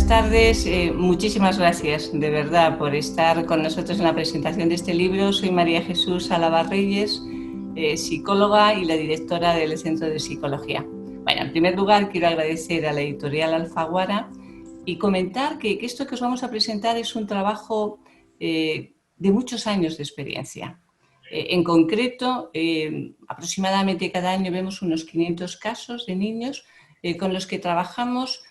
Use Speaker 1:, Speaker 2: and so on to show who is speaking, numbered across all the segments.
Speaker 1: buenas tardes. Muchísimas gracias, de verdad, por estar con nosotros en la presentación de este libro. Soy María Jesús Álava Reyes, psicóloga y la directora del Centro de Psicología. Bueno, en primer lugar, quiero agradecer a la editorial Alfaguara y comentar que esto que os vamos a presentar es un trabajo de muchos años de experiencia. En concreto, aproximadamente cada año vemos unos 500 casos de niños con los que trabajamos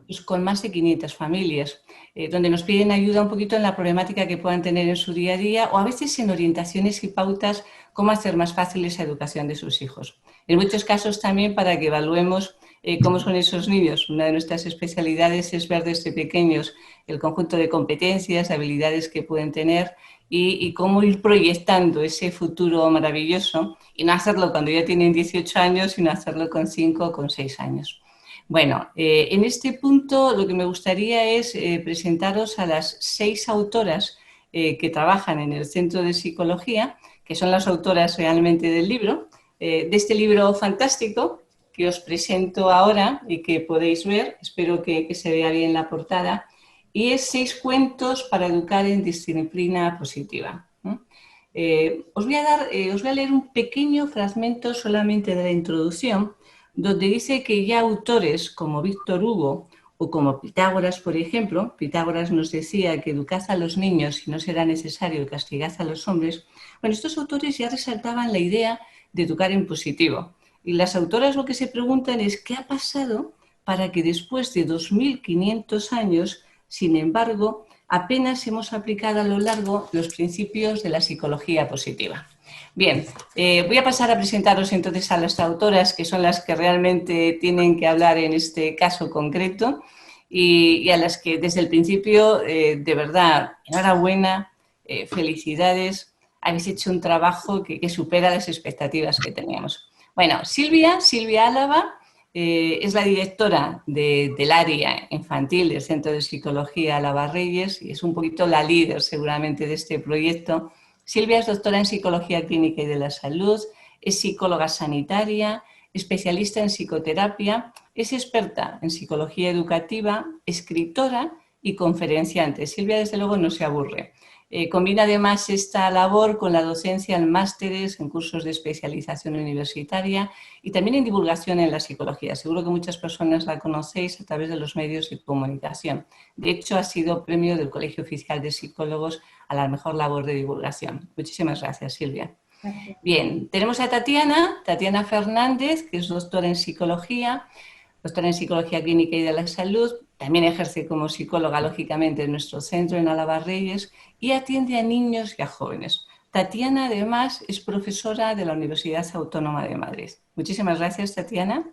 Speaker 1: pues, con más de 500 familias, donde nos piden ayuda un poquito en la problemática que puedan tener en su día a día o a veces en orientaciones y pautas cómo hacer más fácil esa educación de sus hijos. En muchos casos también para que evaluemos cómo son esos niños. Una de nuestras especialidades es ver desde pequeños el conjunto de competencias, habilidades que pueden tener y cómo ir proyectando ese futuro maravilloso y no hacerlo cuando ya tienen 18 años, sino hacerlo con 5 o con 6 años. Bueno, en este punto lo que me gustaría es presentaros a las 6 autoras que trabajan en el Centro de Psicología, que son las autoras realmente del libro, de este libro fantástico que os presento ahora y que podéis ver, espero que se vea bien la portada, y es 6 cuentos para educar en disciplina positiva. Os voy a leer un pequeño fragmento solamente de la introducción, donde dice que ya autores como Víctor Hugo o como Pitágoras, por ejemplo, Pitágoras nos decía que educad a los niños si no será necesario, castigad a los hombres. Bueno, estos autores ya resaltaban la idea de educar en positivo. Y las autoras lo que se preguntan es ¿qué ha pasado para que después de 2500 años, sin embargo, apenas hemos aplicado a lo largo los principios de la psicología positiva? Bien, voy a pasar a presentaros entonces a las autoras, que son las que realmente tienen que hablar en este caso concreto y a las que desde el principio, de verdad, enhorabuena, felicidades, habéis hecho un trabajo que supera las expectativas que teníamos. Bueno, Silvia Álava es la directora del área infantil del Centro de Psicología Álava Reyes y es un poquito la líder seguramente de este proyecto. Silvia es doctora en Psicología Clínica y de la Salud, es psicóloga sanitaria, especialista en psicoterapia, es experta en psicología educativa, escritora y conferenciante. Silvia, desde luego, no se aburre. Combina además esta labor con la docencia en másteres, en cursos de especialización universitaria y también en divulgación en la psicología. Seguro que muchas personas la conocéis a través de los medios de comunicación. De hecho, ha sido premio del Colegio Oficial de Psicólogos a la mejor labor de divulgación. Muchísimas gracias, Silvia. Gracias. Bien, tenemos a Tatiana Fernández, que es doctora en Psicología Clínica y de la Salud, también ejerce como psicóloga, lógicamente, en nuestro centro en Álava Reyes y atiende a niños y a jóvenes. Tatiana, además, es profesora de la Universidad Autónoma de Madrid. Muchísimas gracias, Tatiana.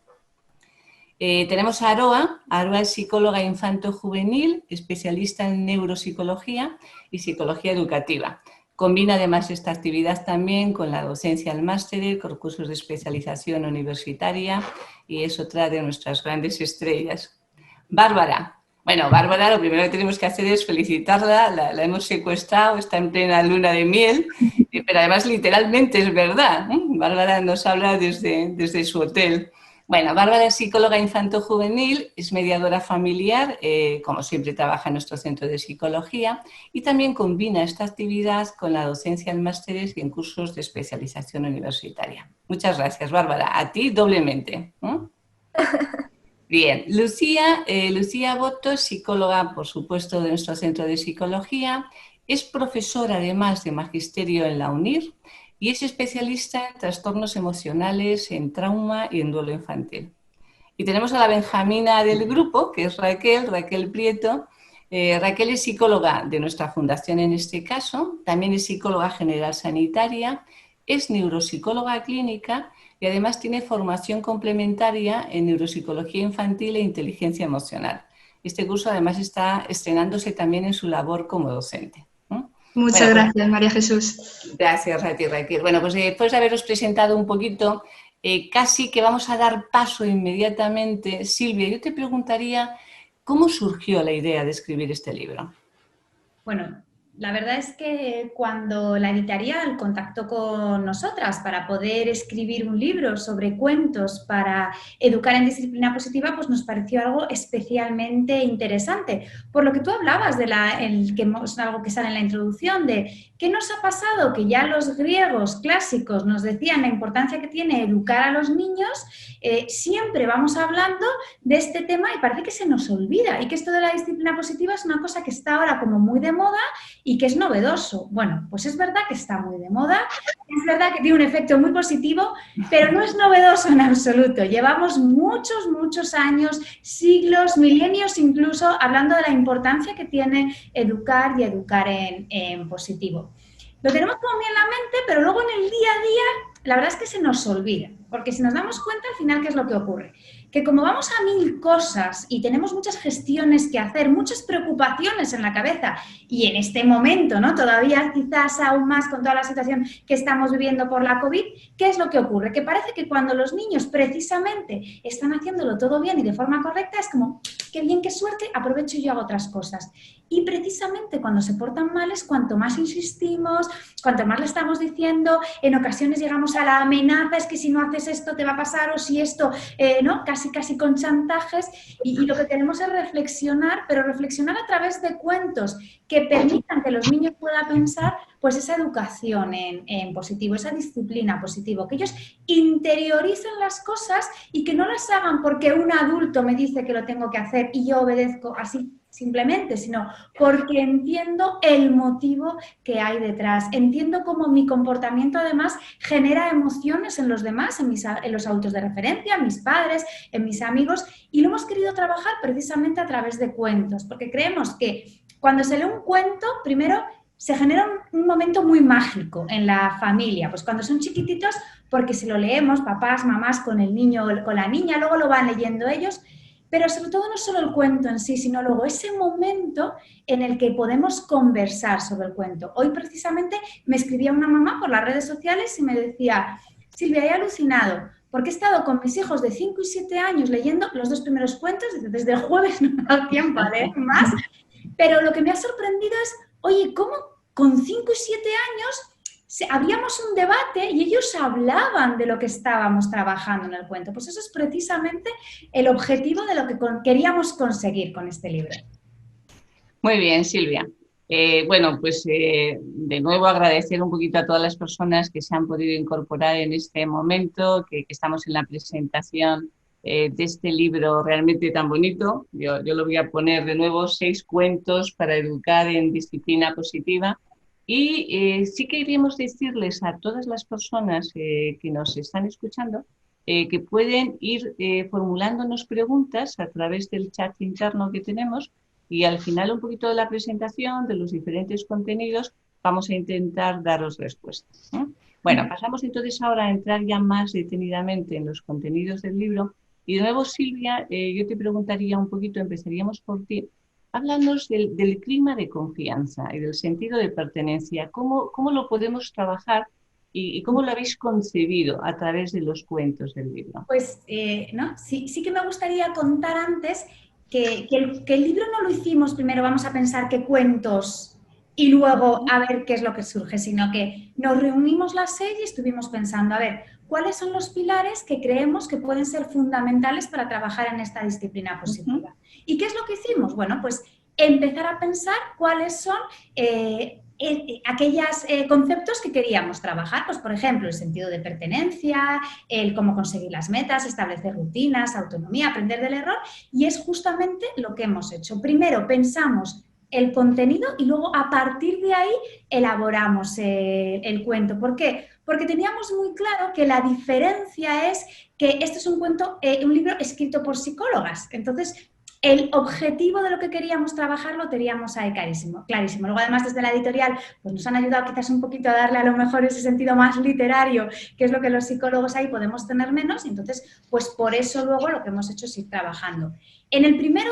Speaker 1: Tenemos a Aroa. Aroa es psicóloga infanto-juvenil, especialista en neuropsicología y psicología educativa. Combina además esta actividad también con la docencia al máster, con cursos de especialización universitaria y es otra de nuestras grandes estrellas. Bárbara. Bueno, Bárbara, lo primero que tenemos que hacer es felicitarla, la hemos secuestrado, está en plena luna de miel, pero además literalmente es verdad. Bárbara nos habla desde su hotel. Bueno, Bárbara es psicóloga infanto-juvenil, es mediadora familiar, como siempre trabaja en nuestro centro de psicología y también combina esta actividad con la docencia en másteres y en cursos de especialización universitaria. Muchas gracias, Bárbara. A ti doblemente. Bien, Lucía Boto, psicóloga, por supuesto, de nuestro centro de psicología, es profesora además de magisterio en la UNIR y es especialista en trastornos emocionales, en trauma y en duelo infantil. Y tenemos a la benjamina del grupo, que es Raquel Prieto. Raquel es psicóloga de nuestra fundación en este caso, también es psicóloga general sanitaria, es neuropsicóloga clínica y además tiene formación complementaria en neuropsicología infantil e inteligencia emocional. Este curso además está estrenándose también en su labor como docente.
Speaker 2: Muchas gracias, María Jesús.
Speaker 1: Gracias a ti, Raquel. Bueno, pues después de haberos presentado un poquito, casi que vamos a dar paso inmediatamente. Silvia, yo te preguntaría, ¿cómo surgió la idea de escribir este libro?
Speaker 2: Bueno,
Speaker 3: La verdad es que cuando la editorial contactó con nosotras para poder escribir un libro sobre cuentos para educar en disciplina positiva, pues nos pareció algo especialmente interesante. Por lo que tú hablabas de algo que sale en la introducción, de qué nos ha pasado, que ya los griegos clásicos nos decían la importancia que tiene educar a los niños, siempre vamos hablando de este tema y parece que se nos olvida, y que esto de la disciplina positiva es una cosa que está ahora como muy de moda y que es novedoso. Bueno, pues es verdad que está muy de moda, es verdad que tiene un efecto muy positivo, pero no es novedoso en absoluto. Llevamos muchos, muchos años, siglos, milenios incluso, hablando de la importancia que tiene educar y educar en positivo. Lo tenemos como bien en la mente, pero luego en el día a día la verdad es que se nos olvida, porque si nos damos cuenta al final, ¿qué es lo que ocurre? Que como vamos a mil cosas y tenemos muchas gestiones que hacer, muchas preocupaciones en la cabeza, y en este momento, ¿no? Todavía quizás aún más con toda la situación que estamos viviendo por la COVID, ¿qué es lo que ocurre? Que parece que cuando los niños precisamente están haciéndolo todo bien y de forma correcta, es como, qué bien, qué suerte, aprovecho y yo hago otras cosas. Y precisamente cuando se portan mal es cuanto más insistimos, cuanto más le estamos diciendo, en ocasiones llegamos a la amenaza, es que si no haces esto te va a pasar, o si esto, ¿no? Casi con chantajes, y lo que queremos es reflexionar, pero reflexionar a través de cuentos que permitan que los niños puedan pensar pues esa educación en positivo, esa disciplina positivo, que ellos interioricen las cosas y que no las hagan porque un adulto me dice que lo tengo que hacer y yo obedezco así simplemente, sino porque entiendo el motivo que hay detrás. Entiendo cómo mi comportamiento además genera emociones en los demás, en los adultos de referencia, en mis padres, en mis amigos, y lo hemos querido trabajar precisamente a través de cuentos, porque creemos que cuando se lee un cuento, primero se genera un momento muy mágico en la familia, pues cuando son chiquititos, porque si lo leemos, papás, mamás, con el niño o con la niña, luego lo van leyendo ellos. Pero sobre todo no solo el cuento en sí, sino luego ese momento en el que podemos conversar sobre el cuento. Hoy precisamente me escribía una mamá por las redes sociales y me decía, Silvia, he alucinado, porque he estado con mis hijos de 5 y 7 años leyendo los 2 primeros cuentos, desde el jueves no me ha dado tiempo a leer más, pero lo que me ha sorprendido es, oye, ¿cómo con 5 y 7 años abríamos un debate y ellos hablaban de lo que estábamos trabajando en el cuento? Pues eso es precisamente el objetivo de lo que queríamos conseguir con este libro.
Speaker 1: Muy bien, Silvia. Bueno, pues de nuevo agradecer un poquito a todas las personas que se han podido incorporar en este momento, que estamos en la presentación de este libro realmente tan bonito. Yo lo voy a poner de nuevo, 6 cuentos para educar en disciplina positiva. Y sí queríamos decirles a todas las personas que nos están escuchando que pueden ir formulándonos preguntas a través del chat interno que tenemos, y al final un poquito de la presentación, de los diferentes contenidos, vamos a intentar daros respuestas, ¿eh? Bueno, pasamos entonces ahora a entrar ya más detenidamente en los contenidos del libro. Y de nuevo, Silvia, yo te preguntaría un poquito, empezaríamos por ti. Háblanos del clima de confianza y del sentido de pertenencia. ¿Cómo lo podemos trabajar y cómo lo habéis concebido a través de los cuentos del libro?
Speaker 3: Pues ¿no? Sí que me gustaría contar antes que el libro no lo hicimos primero, vamos a pensar qué cuentos y luego a ver qué es lo que surge, sino que nos reunimos las 6 y estuvimos pensando, a ver, ¿cuáles son los pilares que creemos que pueden ser fundamentales para trabajar en esta disciplina positiva? ¿Y qué es lo que hicimos? Bueno, pues empezar a pensar cuáles son aquellos conceptos que queríamos trabajar, pues por ejemplo, el sentido de pertenencia, el cómo conseguir las metas, establecer rutinas, autonomía, aprender del error, y es justamente lo que hemos hecho. Primero pensamos el contenido y luego a partir de ahí elaboramos el cuento. ¿Por qué? Porque teníamos muy claro que la diferencia es que este es un libro escrito por psicólogas. Entonces, el objetivo de lo que queríamos trabajar lo teníamos ahí clarísimo. Luego, además, desde la editorial, pues nos han ayudado quizás un poquito a darle a lo mejor ese sentido más literario, que es lo que los psicólogos ahí podemos tener menos, y entonces, pues por eso luego lo que hemos hecho es ir trabajando. En el primero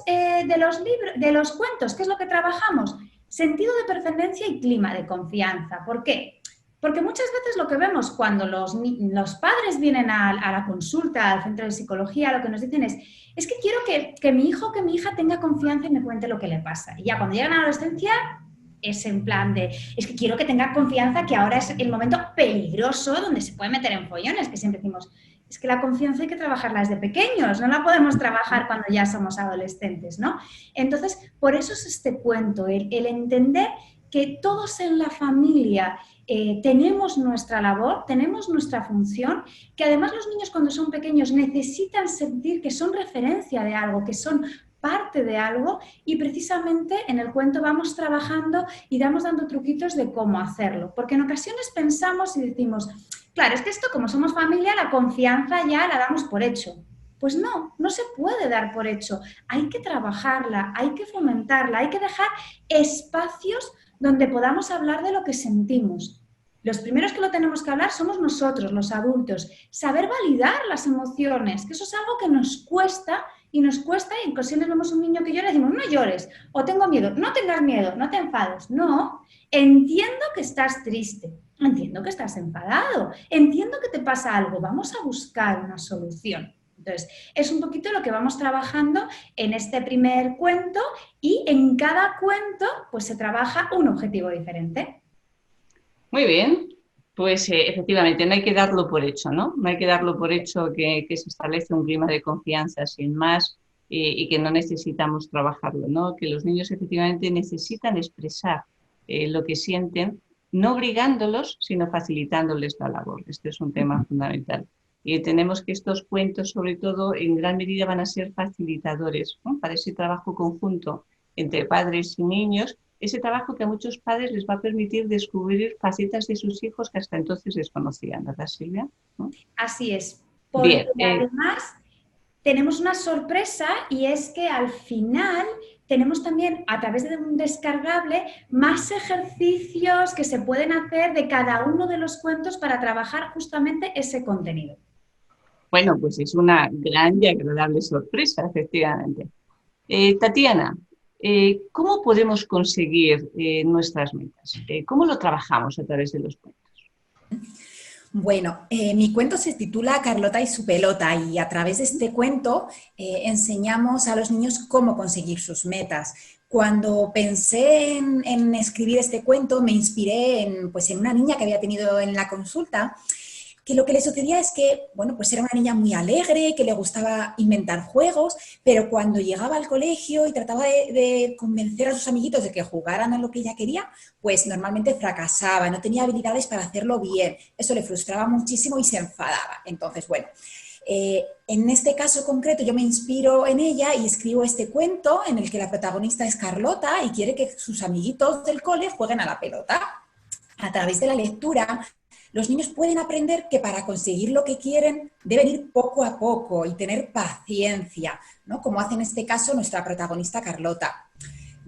Speaker 3: de los cuentos, ¿qué es lo que trabajamos? Sentido de pertenencia y clima de confianza. ¿Por qué? Porque muchas veces lo que vemos cuando los padres vienen a la consulta, al centro de psicología, lo que nos dicen es que quiero que mi hijo o que mi hija tenga confianza y me cuente lo que le pasa. Y ya cuando llegan a la adolescencia, es en plan de, es que quiero que tenga confianza, que ahora es el momento peligroso donde se puede meter en follones, que siempre decimos, es que la confianza hay que trabajarla desde pequeños, no la podemos trabajar cuando ya somos adolescentes, ¿no? Entonces, por eso es este cuento, el entender que todos en la familia tenemos nuestra labor, tenemos nuestra función, que además los niños cuando son pequeños necesitan sentir que son referencia de algo, que son parte de algo, y precisamente en el cuento vamos trabajando y vamos dando truquitos de cómo hacerlo, porque en ocasiones pensamos y decimos, claro, es que esto como somos familia, la confianza ya la damos por hecho. Pues no, no se puede dar por hecho, hay que trabajarla, hay que fomentarla, hay que dejar espacios donde podamos hablar de lo que sentimos. Los primeros que lo tenemos que hablar somos nosotros, los adultos. Saber validar las emociones, que eso es algo que nos cuesta y en ocasiones vemos un niño que llora y decimos, no llores, o tengo miedo, no tengas miedo, no te enfades. No, entiendo que estás triste, entiendo que estás enfadado, entiendo que te pasa algo, vamos a buscar una solución. Entonces, es un poquito lo que vamos trabajando en este primer cuento y en cada cuento pues se trabaja un objetivo diferente.
Speaker 1: Muy bien, pues efectivamente no hay que darlo por hecho, ¿no? No hay que darlo por hecho que se establece un clima de confianza sin más y que no necesitamos trabajarlo, ¿no? Que los niños efectivamente necesitan expresar lo que sienten, no obligándolos, sino facilitándoles la labor. Este es un tema fundamental. Y entendemos que estos cuentos, sobre todo, en gran medida van a ser facilitadores, ¿no? Para ese trabajo conjunto entre padres y niños, ese trabajo que a muchos padres les va a permitir descubrir facetas de sus hijos que hasta entonces desconocían, ¿verdad, Silvia? ¿No?
Speaker 3: Así es, porque además tenemos una sorpresa y es que al final tenemos también, a través de un descargable, más ejercicios que se pueden hacer de cada uno de los cuentos para trabajar justamente ese contenido.
Speaker 1: Bueno, pues es una gran y agradable sorpresa, efectivamente. Tatiana, ¿cómo podemos conseguir nuestras metas? ¿Cómo lo trabajamos a través de los cuentos?
Speaker 4: Bueno, mi cuento se titula Carlota y su pelota y a través de este cuento enseñamos a los niños cómo conseguir sus metas. Cuando pensé en escribir este cuento me inspiré en una niña que había tenido en la consulta, que lo que le sucedía es que, bueno, pues era una niña muy alegre, que le gustaba inventar juegos, pero cuando llegaba al colegio y trataba de convencer a sus amiguitos de que jugaran a lo que ella quería, pues normalmente fracasaba, no tenía habilidades para hacerlo bien. Eso le frustraba muchísimo y se enfadaba. Entonces, bueno, en este caso concreto yo me inspiro en ella y escribo este cuento en el que la protagonista es Carlota y quiere que sus amiguitos del cole jueguen a la pelota. A través de la lectura, los niños pueden aprender que para conseguir lo que quieren deben ir poco a poco y tener paciencia, ¿no? Como hace en este caso nuestra protagonista Carlota.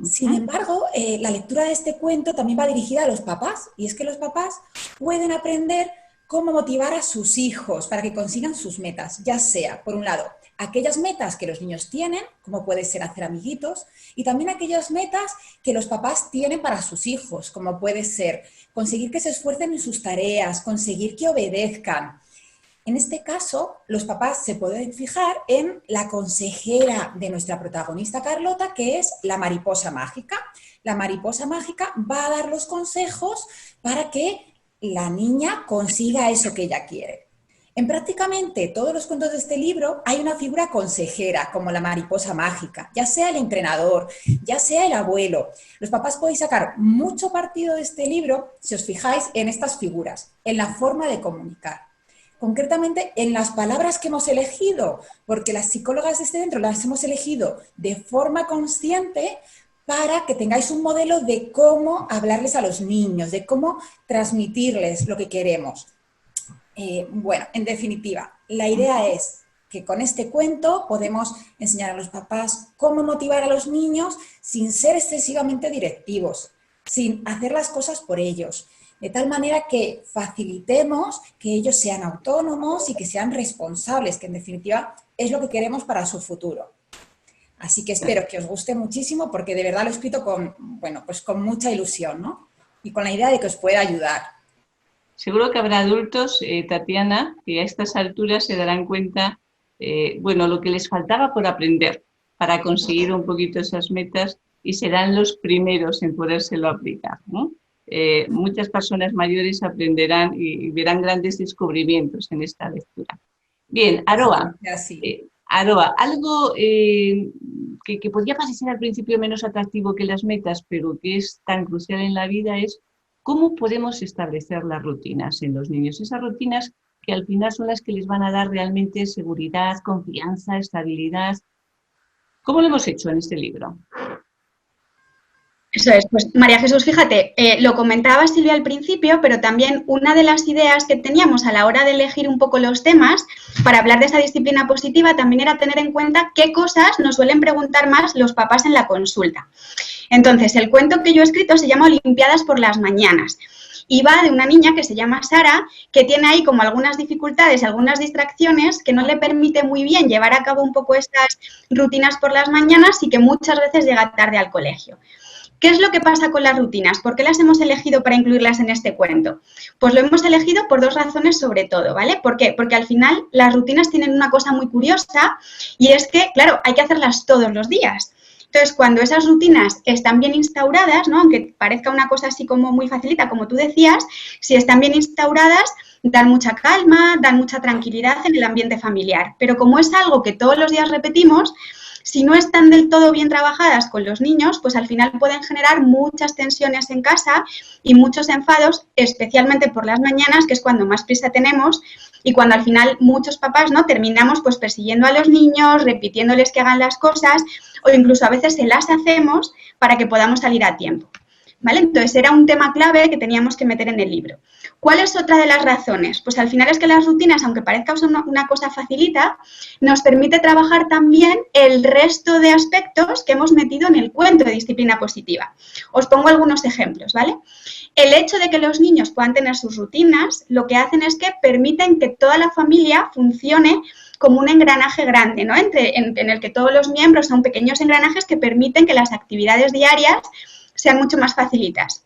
Speaker 4: Sin embargo, la lectura de este cuento también va dirigida a los papás, y es que los papás pueden aprender cómo motivar a sus hijos para que consigan sus metas, ya sea, por un lado, aquellas metas que los niños tienen, como puede ser hacer amiguitos, y también aquellas metas que los papás tienen para sus hijos, como puede ser conseguir que se esfuercen en sus tareas, conseguir que obedezcan. En este caso, los papás se pueden fijar en la consejera de nuestra protagonista Carlota, que es la mariposa mágica. La mariposa mágica va a dar los consejos para que la niña consiga eso que ella quiere. En prácticamente todos los cuentos de este libro hay una figura consejera, como la mariposa mágica, ya sea el entrenador, ya sea el abuelo. Los papás podéis sacar mucho partido de este libro si os fijáis en estas figuras, en la forma de comunicar. Concretamente en las palabras que hemos elegido, porque las psicólogas de este centro las hemos elegido de forma consciente para que tengáis un modelo de cómo hablarles a los niños, de cómo transmitirles lo que queremos. Bueno, en definitiva, la idea es que con este cuento podemos enseñar a los papás cómo motivar a los niños sin ser excesivamente directivos, sin hacer las cosas por ellos, de tal manera que facilitemos que ellos sean autónomos y que sean responsables, que en definitiva es lo que queremos para su futuro. Así que espero que os guste muchísimo porque de verdad lo he escrito con mucha ilusión, ¿no? Y con la idea de que os pueda ayudar.
Speaker 1: Seguro que habrá adultos, Tatiana, que a estas alturas se darán cuenta, lo que les faltaba por aprender para conseguir un poquito esas metas y serán los primeros en podérselo aplicar, ¿no? Muchas personas mayores aprenderán y verán grandes descubrimientos en esta lectura. Bien, Aroa. Aroa, algo que podría parecer al principio menos atractivo que las metas, pero que es tan crucial en la vida, es cómo podemos establecer las rutinas en los niños. Esas rutinas que al final son las que les van a dar realmente seguridad, confianza, estabilidad. ¿Cómo lo hemos hecho en este libro?
Speaker 2: Eso es, pues María Jesús, fíjate, lo comentaba Silvia al principio, pero también una de las ideas que teníamos a la hora de elegir un poco los temas para hablar de esa disciplina positiva también era tener en cuenta qué cosas nos suelen preguntar más los papás en la consulta. Entonces, el cuento que yo he escrito se llama Olimpiadas por las mañanas y va de una niña que se llama Sara, que tiene ahí como algunas dificultades, algunas distracciones que no le permite muy bien llevar a cabo un poco estas rutinas por las mañanas y que muchas veces llega tarde al colegio. ¿Qué es lo que pasa con las rutinas? ¿Por qué las hemos elegido para incluirlas en este cuento? Pues lo hemos elegido por dos razones sobre todo, ¿vale? ¿Por qué? Porque al final las rutinas tienen una cosa muy curiosa y es que, claro, hay que hacerlas todos los días. Entonces, cuando esas rutinas están bien instauradas, ¿no? Aunque parezca una cosa así como muy facilita, como tú decías, si están bien instauradas, dan mucha calma, dan mucha tranquilidad en el ambiente familiar. Pero como es algo que todos los días repetimos, si no están del todo bien trabajadas con los niños, pues al final pueden generar muchas tensiones en casa y muchos enfados, especialmente por las mañanas, que es cuando más prisa tenemos y cuando al final muchos papás, ¿no?, terminamos pues persiguiendo a los niños, repitiéndoles que hagan las cosas o incluso a veces se las hacemos para que podamos salir a tiempo. ¿Vale? Entonces, era un tema clave que teníamos que meter en el libro. ¿Cuál es otra de las razones? Pues al final es que las rutinas, aunque parezca una cosa facilita, nos permite trabajar también el resto de aspectos que hemos metido en el cuento de disciplina positiva. Os pongo algunos ejemplos, ¿vale? El hecho de que los niños puedan tener sus rutinas, lo que hacen es que permiten que toda la familia funcione como un engranaje grande, ¿no? En el que todos los miembros son pequeños engranajes que permiten que las actividades diarias sean mucho más facilitas.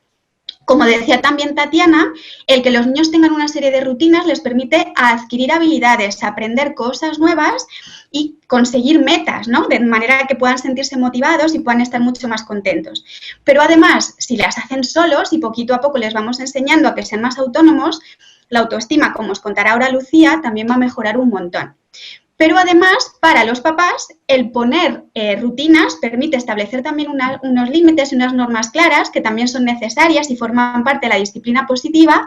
Speaker 2: Como decía también Tatiana, el que los niños tengan una serie de rutinas les permite adquirir habilidades, aprender cosas nuevas y conseguir metas, ¿no? De manera que puedan sentirse motivados y puedan estar mucho más contentos. Pero además, si las hacen solos y poquito a poco les vamos enseñando a que sean más autónomos, la autoestima, como os contará ahora Lucía, también va a mejorar un montón. Pero además, para los papás, el poner rutinas permite establecer también unos límites y unas normas claras que también son necesarias y forman parte de la disciplina positiva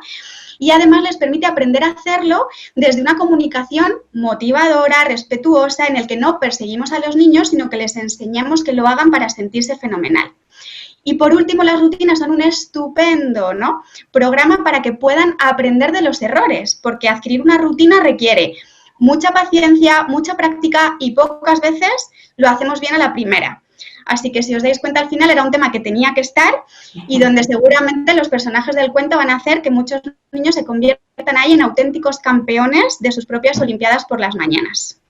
Speaker 2: y además les permite aprender a hacerlo desde una comunicación motivadora, respetuosa, en el que no perseguimos a los niños, sino que les enseñamos que lo hagan para sentirse fenomenal. Y por último, las rutinas son un estupendo, ¿no?, programa para que puedan aprender de los errores, porque adquirir una rutina requiere mucha paciencia, mucha práctica y pocas veces lo hacemos bien a la primera. Así que si os dais cuenta, al final era un tema que tenía que estar y donde seguramente los personajes del cuento van a hacer que muchos niños se conviertan ahí en auténticos campeones de sus propias Olimpiadas por las mañanas.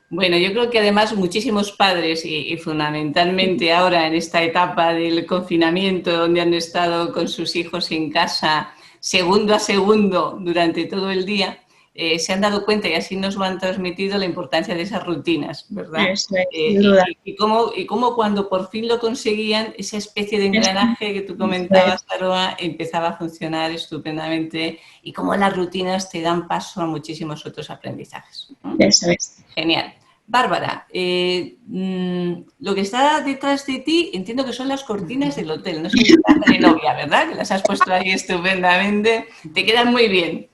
Speaker 1: Bueno, yo creo que además muchísimos padres y fundamentalmente ahora en esta etapa del confinamiento donde han estado con sus hijos en casa segundo a segundo durante todo el día, se han dado cuenta y así nos lo han transmitido la importancia de esas rutinas, ¿verdad?
Speaker 2: Eso es, sin duda.
Speaker 1: Y cómo cuando por fin lo conseguían, esa especie de engranaje que tú comentabas, Aroa, empezaba a funcionar estupendamente y cómo las rutinas te dan paso a muchísimos otros aprendizajes.
Speaker 2: Eso es.
Speaker 1: Genial. Bárbara, lo que está detrás de ti entiendo que son las cortinas del hotel, no sé si estás de novia, ¿verdad? Que las has puesto ahí estupendamente, te quedan muy bien,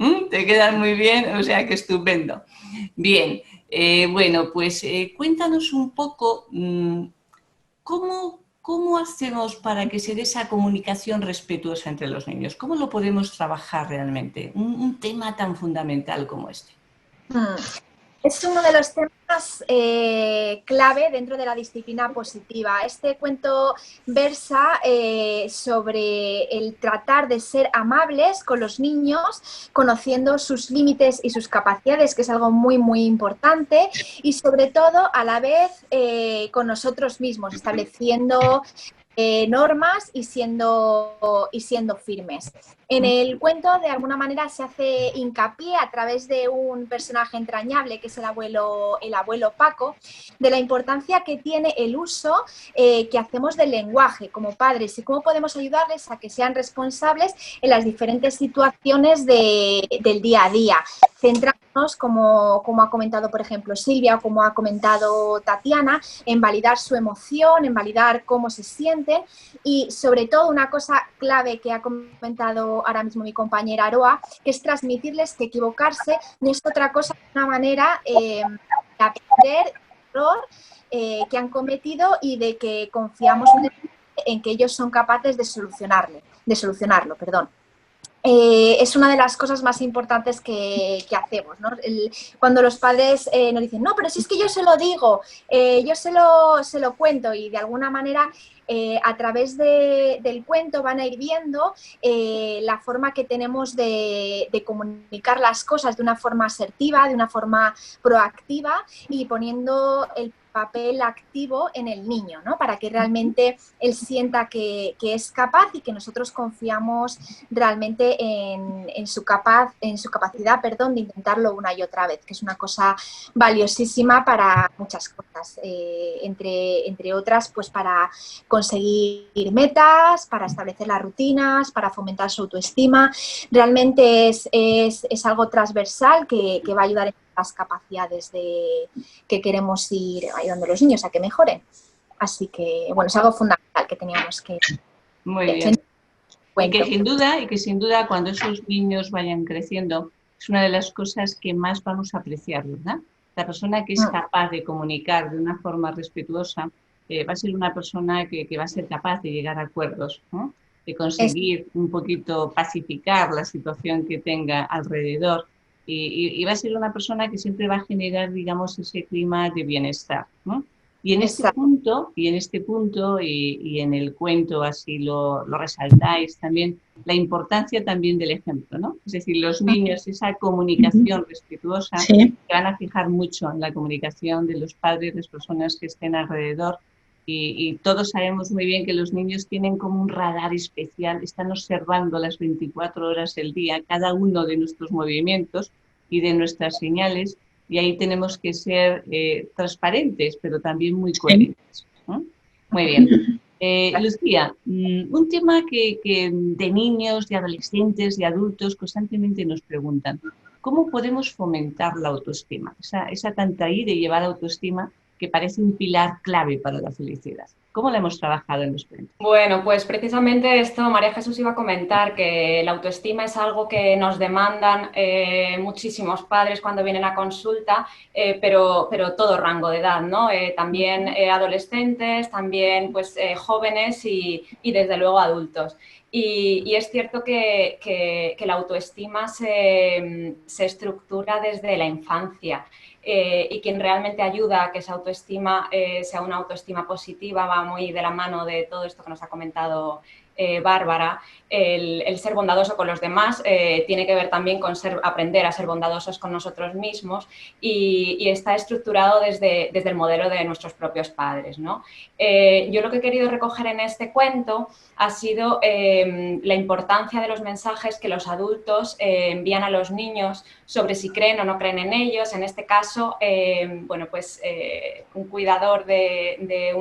Speaker 1: o sea que estupendo. Bien, bueno, pues cuéntanos un poco cómo hacemos para que se dé esa comunicación respetuosa entre los niños, cómo lo podemos trabajar realmente, un tema tan fundamental como este.
Speaker 5: Es uno de los temas clave dentro de la disciplina positiva. Este cuento versa sobre el tratar de ser amables con los niños, conociendo sus límites y sus capacidades, que es algo muy, muy importante, y sobre todo a la vez con nosotros mismos, estableciendo normas y siendo firmes. En el cuento, de alguna manera, se hace hincapié a través de un personaje entrañable, que es el abuelo Paco, de la importancia que tiene el uso que hacemos del lenguaje como padres y cómo podemos ayudarles a que sean responsables en las diferentes situaciones del día a día. Centrarnos, como ha comentado, por ejemplo, Silvia, o como ha comentado Tatiana, en validar su emoción, en validar cómo se sienten y, sobre todo, una cosa clave que ha comentado ahora mismo mi compañera Aroa, que es transmitirles que equivocarse no es otra cosa que una manera de aprender el error que han cometido y de que confiamos en que ellos son capaces de solucionarlo. Es una de las cosas más importantes que hacemos, ¿no? Cuando los padres nos dicen, no, pero si es que yo se lo digo, yo se lo cuento, y de alguna manera a través del cuento van a ir viendo la forma que tenemos de comunicar las cosas de una forma asertiva, de una forma proactiva, y poniendo el papel activo en el niño, ¿no? Para que realmente él sienta que es capaz y que nosotros confiamos realmente en su capacidad, de intentarlo una y otra vez, que es una cosa valiosísima para muchas cosas, entre otras, pues para conseguir metas, para establecer las rutinas, para fomentar su autoestima. Realmente es algo transversal que va a ayudar en las capacidades que queremos ir ayudando a los niños a que mejoren. Así que, bueno, es algo fundamental que teníamos que...
Speaker 1: Muy bien. Y que sin duda cuando esos niños vayan creciendo, es una de las cosas que más vamos a apreciar, ¿verdad? La persona que es capaz de comunicar de una forma respetuosa va a ser una persona que va a ser capaz de llegar a acuerdos, ¿no? De conseguir un poquito pacificar la situación que tenga alrededor. Y va a ser una persona que siempre va a generar, digamos, ese clima de bienestar, ¿no? Y en este punto, y en el cuento así lo resaltáis también, la importancia también del ejemplo, ¿no? Es decir, los niños, esa comunicación respetuosa, se van a fijar mucho en la comunicación de los padres, las personas que estén alrededor. Y todos sabemos muy bien que los niños tienen como un radar especial, están observando las 24 horas del día, cada uno de nuestros movimientos y de nuestras señales, y ahí tenemos que ser transparentes, pero también muy coherentes, ¿no? Muy bien. Lucía, un tema que de niños, de adolescentes, de adultos constantemente nos preguntan: ¿cómo podemos fomentar la autoestima? Esa tanta idea de llevar autoestima que parece un pilar clave para la felicidad. ¿Cómo la hemos trabajado en los cuentos?
Speaker 6: Bueno, pues precisamente esto María Jesús iba a comentar, que la autoestima es algo que nos demandan muchísimos padres cuando vienen a consulta, pero todo rango de edad, ¿no? También adolescentes, también pues jóvenes y desde luego adultos. Y es cierto que la autoestima se estructura desde la infancia. Y quien realmente ayuda a que esa autoestima sea una autoestima positiva va muy de la mano de todo esto que nos ha comentado Bárbara. El ser bondadoso con los demás tiene que ver también con aprender a ser bondadosos con nosotros mismos, y está estructurado desde el modelo de nuestros propios padres, ¿no? Yo lo que he querido recoger en este cuento ha sido la importancia de los mensajes que los adultos envían a los niños sobre si creen o no creen en ellos. En este caso, un cuidador de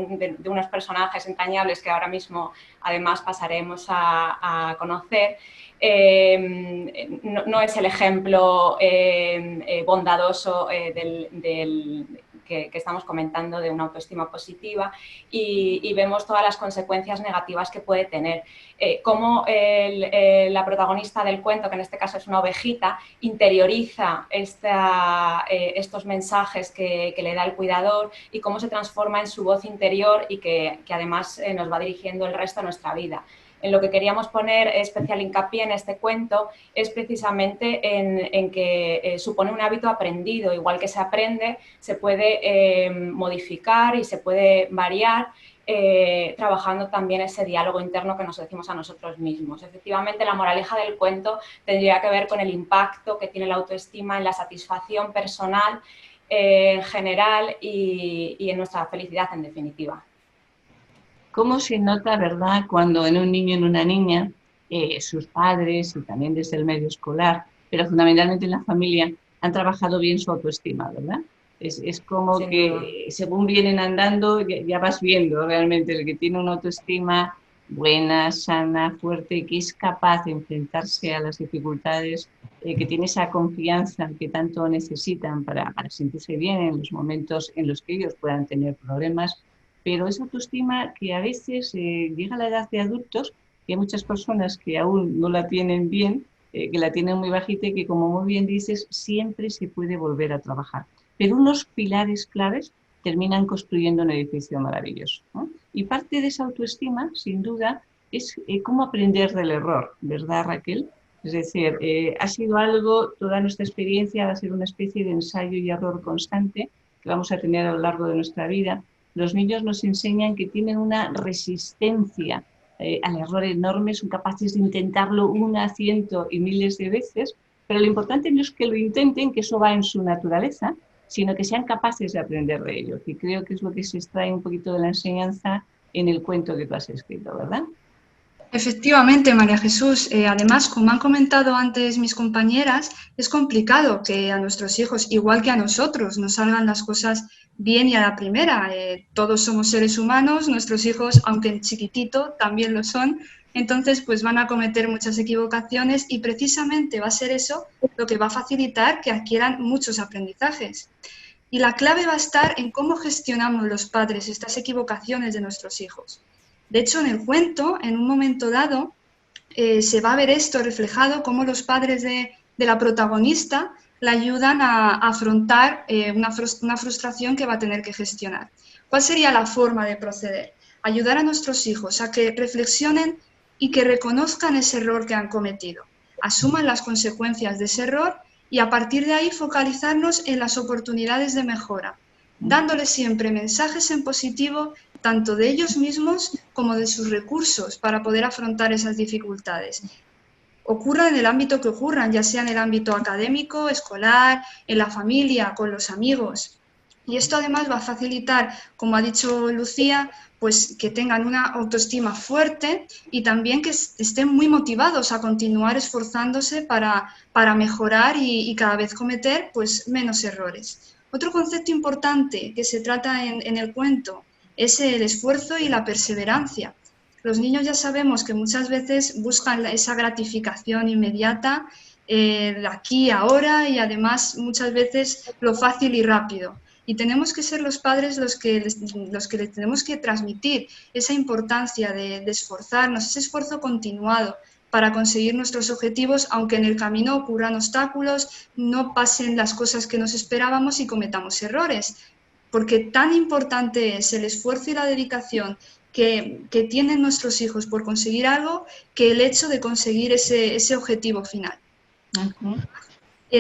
Speaker 6: unos personajes entrañables que ahora mismo además pasaremos a conocer, no es el ejemplo bondadoso que estamos comentando de una autoestima positiva, y vemos todas las consecuencias negativas que puede tener. Cómo la protagonista del cuento, que en este caso es una ovejita, interioriza estos mensajes que le da el cuidador, y cómo se transforma en su voz interior, y que además nos va dirigiendo el resto de nuestra vida. En lo que queríamos poner especial hincapié en este cuento es precisamente en que supone un hábito aprendido. Igual que se aprende, se puede modificar y se puede variar, trabajando también ese diálogo interno que nos decimos a nosotros mismos. Efectivamente, la moraleja del cuento tendría que ver con el impacto que tiene la autoestima en la satisfacción personal en general y en nuestra felicidad en definitiva.
Speaker 1: ¿Cómo se nota, verdad, cuando en un niño, en una niña, sus padres y también desde el medio escolar, pero fundamentalmente en la familia, han trabajado bien su autoestima, ¿verdad? Es como
Speaker 6: Sin
Speaker 1: que
Speaker 6: duda.
Speaker 1: según vienen andando ya vas viendo realmente el que tiene una autoestima buena, sana, fuerte, que es capaz de enfrentarse a las dificultades, que tiene esa confianza que tanto necesitan para sentirse bien en los momentos en los que ellos puedan tener problemas, pero esa autoestima que a veces llega a la edad de adultos y hay muchas personas que aún no la tienen bien, que la tienen muy bajita y que, como muy bien dices, siempre se puede volver a trabajar. Pero unos pilares claves terminan construyendo un edificio maravilloso, ¿no? Y parte de esa autoestima, sin duda, es cómo aprender del error, ¿verdad, Raquel? Es decir, ha sido algo, toda nuestra experiencia va a ser una especie de ensayo y error constante que vamos a tener a lo largo de nuestra vida. Los niños nos enseñan que tienen una resistencia al error enorme, son capaces de intentarlo una, ciento y miles de veces, pero lo importante no es que lo intenten, que eso va en su naturaleza, sino que sean capaces de aprender de ello, que creo que es lo que se extrae un poquito de la enseñanza en el cuento que tú has escrito, ¿verdad?
Speaker 7: Efectivamente, María Jesús. Además, como han comentado antes mis compañeras, es complicado que a nuestros hijos, igual que a nosotros, nos salgan las cosas bien y a la primera. Todos somos seres humanos, nuestros hijos, aunque en chiquitito, también lo son. Entonces, pues van a cometer muchas equivocaciones y precisamente va a ser eso lo que va a facilitar que adquieran muchos aprendizajes. Y la clave va a estar en cómo gestionamos los padres estas equivocaciones de nuestros hijos. De hecho, en el cuento, en un momento dado, se va a ver esto reflejado, cómo los padres de la protagonista la ayudan a afrontar una frustración que va a tener que gestionar. ¿Cuál sería la forma de proceder? Ayudar a nuestros hijos a que reflexionen y que reconozcan ese error que han cometido, asuman las consecuencias de ese error y a partir de ahí focalizarnos en las oportunidades de mejora, dándoles siempre mensajes en positivo tanto de ellos mismos como de sus recursos para poder afrontar esas dificultades. Ocurra en el ámbito que ocurran, ya sea en el ámbito académico, escolar, en la familia, con los amigos. Y esto además va a facilitar, como ha dicho Lucía, pues que tengan una autoestima fuerte y también que estén muy motivados a continuar esforzándose para mejorar y cada vez cometer pues menos errores. Otro concepto importante que se trata en el cuento es el esfuerzo y la perseverancia. Los niños ya sabemos que muchas veces buscan esa gratificación inmediata, aquí, ahora, y además muchas veces lo fácil y rápido. Y tenemos que ser los padres los que les tenemos que transmitir esa importancia de esforzarnos, ese esfuerzo continuado para conseguir nuestros objetivos, aunque en el camino ocurran obstáculos, no pasen las cosas que nos esperábamos y cometamos errores. Porque tan importante es el esfuerzo y la dedicación que tienen nuestros hijos por conseguir algo que el hecho de conseguir ese objetivo final.
Speaker 1: Uh-huh.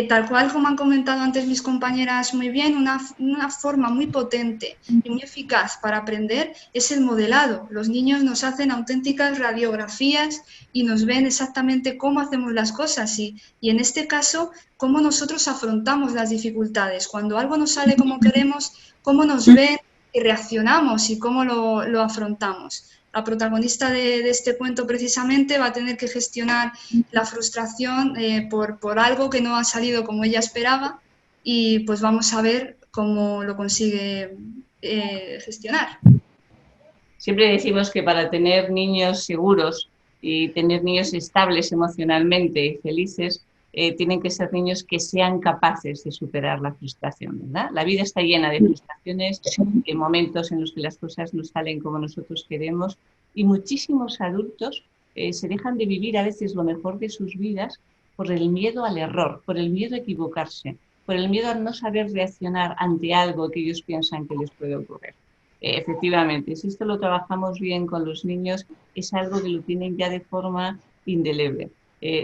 Speaker 7: Tal cual como han comentado antes mis compañeras muy bien, una forma muy potente y muy eficaz para aprender es el modelado. Los niños nos hacen auténticas radiografías y nos ven exactamente cómo hacemos las cosas y en este caso, cómo nosotros afrontamos las dificultades. Cuando algo no sale como queremos, cómo nos ven y reaccionamos y cómo lo afrontamos. La protagonista de este cuento precisamente va a tener que gestionar la frustración por algo que no ha salido como ella esperaba y pues vamos a ver cómo lo consigue gestionar.
Speaker 1: Siempre decimos que para tener niños seguros y tener niños estables emocionalmente y felices, tienen que ser niños que sean capaces de superar la frustración, ¿verdad? La vida está llena de frustraciones, de momentos en los que las cosas no salen como nosotros queremos y muchísimos adultos se dejan de vivir a veces lo mejor de sus vidas por el miedo al error, por el miedo a equivocarse, por el miedo a no saber reaccionar ante algo que ellos piensan que les puede ocurrir. Efectivamente, si esto lo trabajamos bien con los niños, es algo que lo tienen ya de forma indeleble.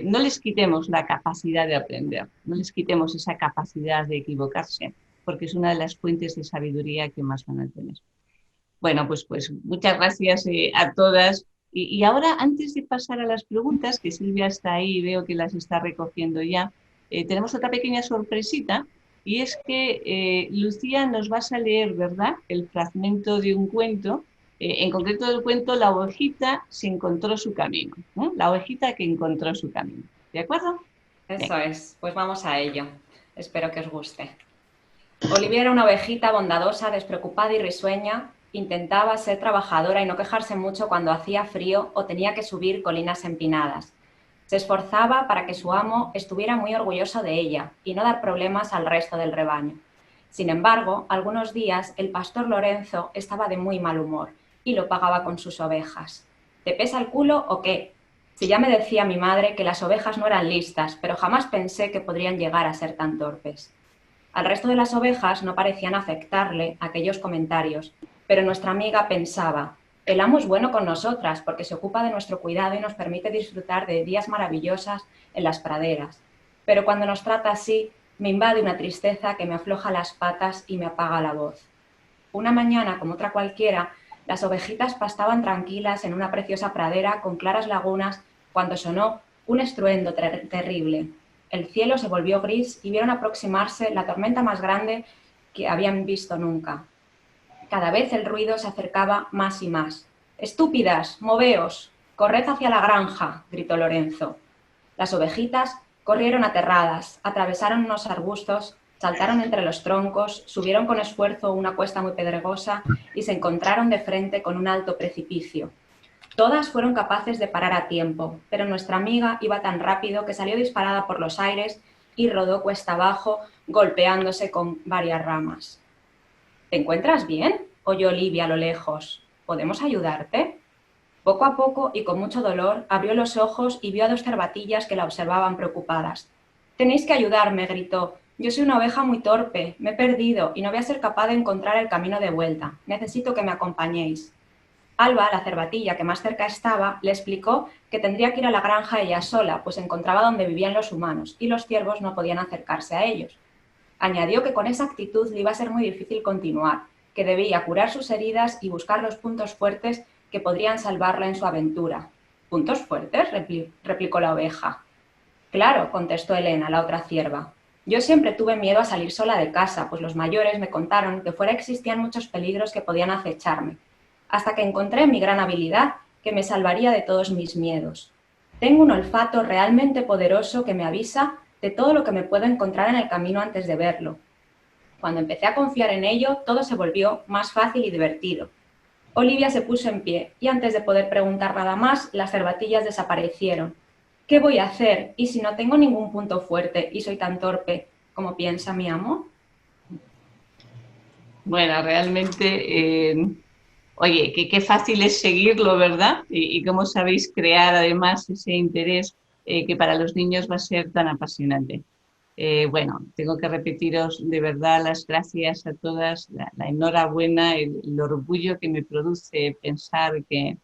Speaker 1: No les quitemos la capacidad de aprender, no les quitemos esa capacidad de equivocarse, porque es una de las fuentes de sabiduría que más van a tener. Bueno, pues muchas gracias a todas. Y ahora, antes de pasar a las preguntas, que Silvia está ahí y veo que las está recogiendo ya, tenemos otra pequeña sorpresita, y es que Lucía nos vas a leer, ¿verdad?, el fragmento de un cuento En concreto del cuento, la ovejita se encontró su camino, ¿no? La ovejita que encontró su camino. ¿De acuerdo?
Speaker 6: Eso es, pues vamos a ello. Espero que os guste. Olivia era una ovejita bondadosa, despreocupada y risueña. Intentaba ser trabajadora y no quejarse mucho cuando hacía frío o tenía que subir colinas empinadas. Se esforzaba para que su amo estuviera muy orgulloso de ella y no dar problemas al resto del rebaño. Sin embargo, algunos días el pastor Lorenzo estaba de muy mal humor y lo pagaba con sus ovejas. ¿Te pesa el culo o qué? Si ya me decía mi madre que las ovejas no eran listas, pero jamás pensé que podrían llegar a ser tan torpes. Al resto de las ovejas no parecían afectarle aquellos comentarios, pero nuestra amiga pensaba: el amo es bueno con nosotras porque se ocupa de nuestro cuidado y nos permite disfrutar de días maravillosos en las praderas. Pero cuando nos trata así, me invade una tristeza que me afloja las patas y me apaga la voz. Una mañana, como otra cualquiera, las ovejitas pastaban tranquilas en una preciosa pradera con claras lagunas cuando sonó un estruendo terrible. El cielo se volvió gris y vieron aproximarse la tormenta más grande que habían visto nunca. Cada vez el ruido se acercaba más y más. «¡Estúpidas! ¡Moveos! ¡Corred hacia la granja!», gritó Lorenzo. Las ovejitas corrieron aterradas, atravesaron unos arbustos, saltaron entre los troncos, subieron con esfuerzo una cuesta muy pedregosa y se encontraron de frente con un alto precipicio. Todas fueron capaces de parar a tiempo, pero nuestra amiga iba tan rápido que salió disparada por los aires y rodó cuesta abajo, golpeándose con varias ramas. «¿Te encuentras bien?», oyó Olivia a lo lejos. «¿Podemos ayudarte?». Poco a poco y con mucho dolor abrió los ojos y vio a dos cervatillas que la observaban preocupadas. «Tenéis que ayudarme», gritó. «Yo soy una oveja muy torpe, me he perdido y no voy a ser capaz de encontrar el camino de vuelta. Necesito que me acompañéis». Alba, la cervatilla que más cerca estaba, le explicó que tendría que ir a la granja ella sola, pues se encontraba donde vivían los humanos y los ciervos no podían acercarse a ellos. Añadió que con esa actitud le iba a ser muy difícil continuar, que debía curar sus heridas y buscar los puntos fuertes que podrían salvarla en su aventura. «¿Puntos fuertes?», replicó la oveja. «Claro», contestó Elena, la otra cierva. «Yo siempre tuve miedo a salir sola de casa, pues los mayores me contaron que fuera existían muchos peligros que podían acecharme, hasta que encontré mi gran habilidad que me salvaría de todos mis miedos. Tengo un olfato realmente poderoso que me avisa de todo lo que me puedo encontrar en el camino antes de verlo. Cuando empecé a confiar en ello, todo se volvió más fácil y divertido». Olivia se puso en pie y antes de poder preguntar nada más, las cervatillas desaparecieron. «¿Qué voy a hacer? ¿Y si no tengo ningún punto fuerte y soy tan torpe como piensa mi amo?».
Speaker 1: Bueno, realmente, oye, qué fácil es seguirlo, ¿verdad? Y cómo sabéis crear además ese interés que para los niños va a ser tan apasionante. Bueno, tengo que repetiros de verdad las gracias a todas, la enhorabuena, el orgullo que me produce pensar que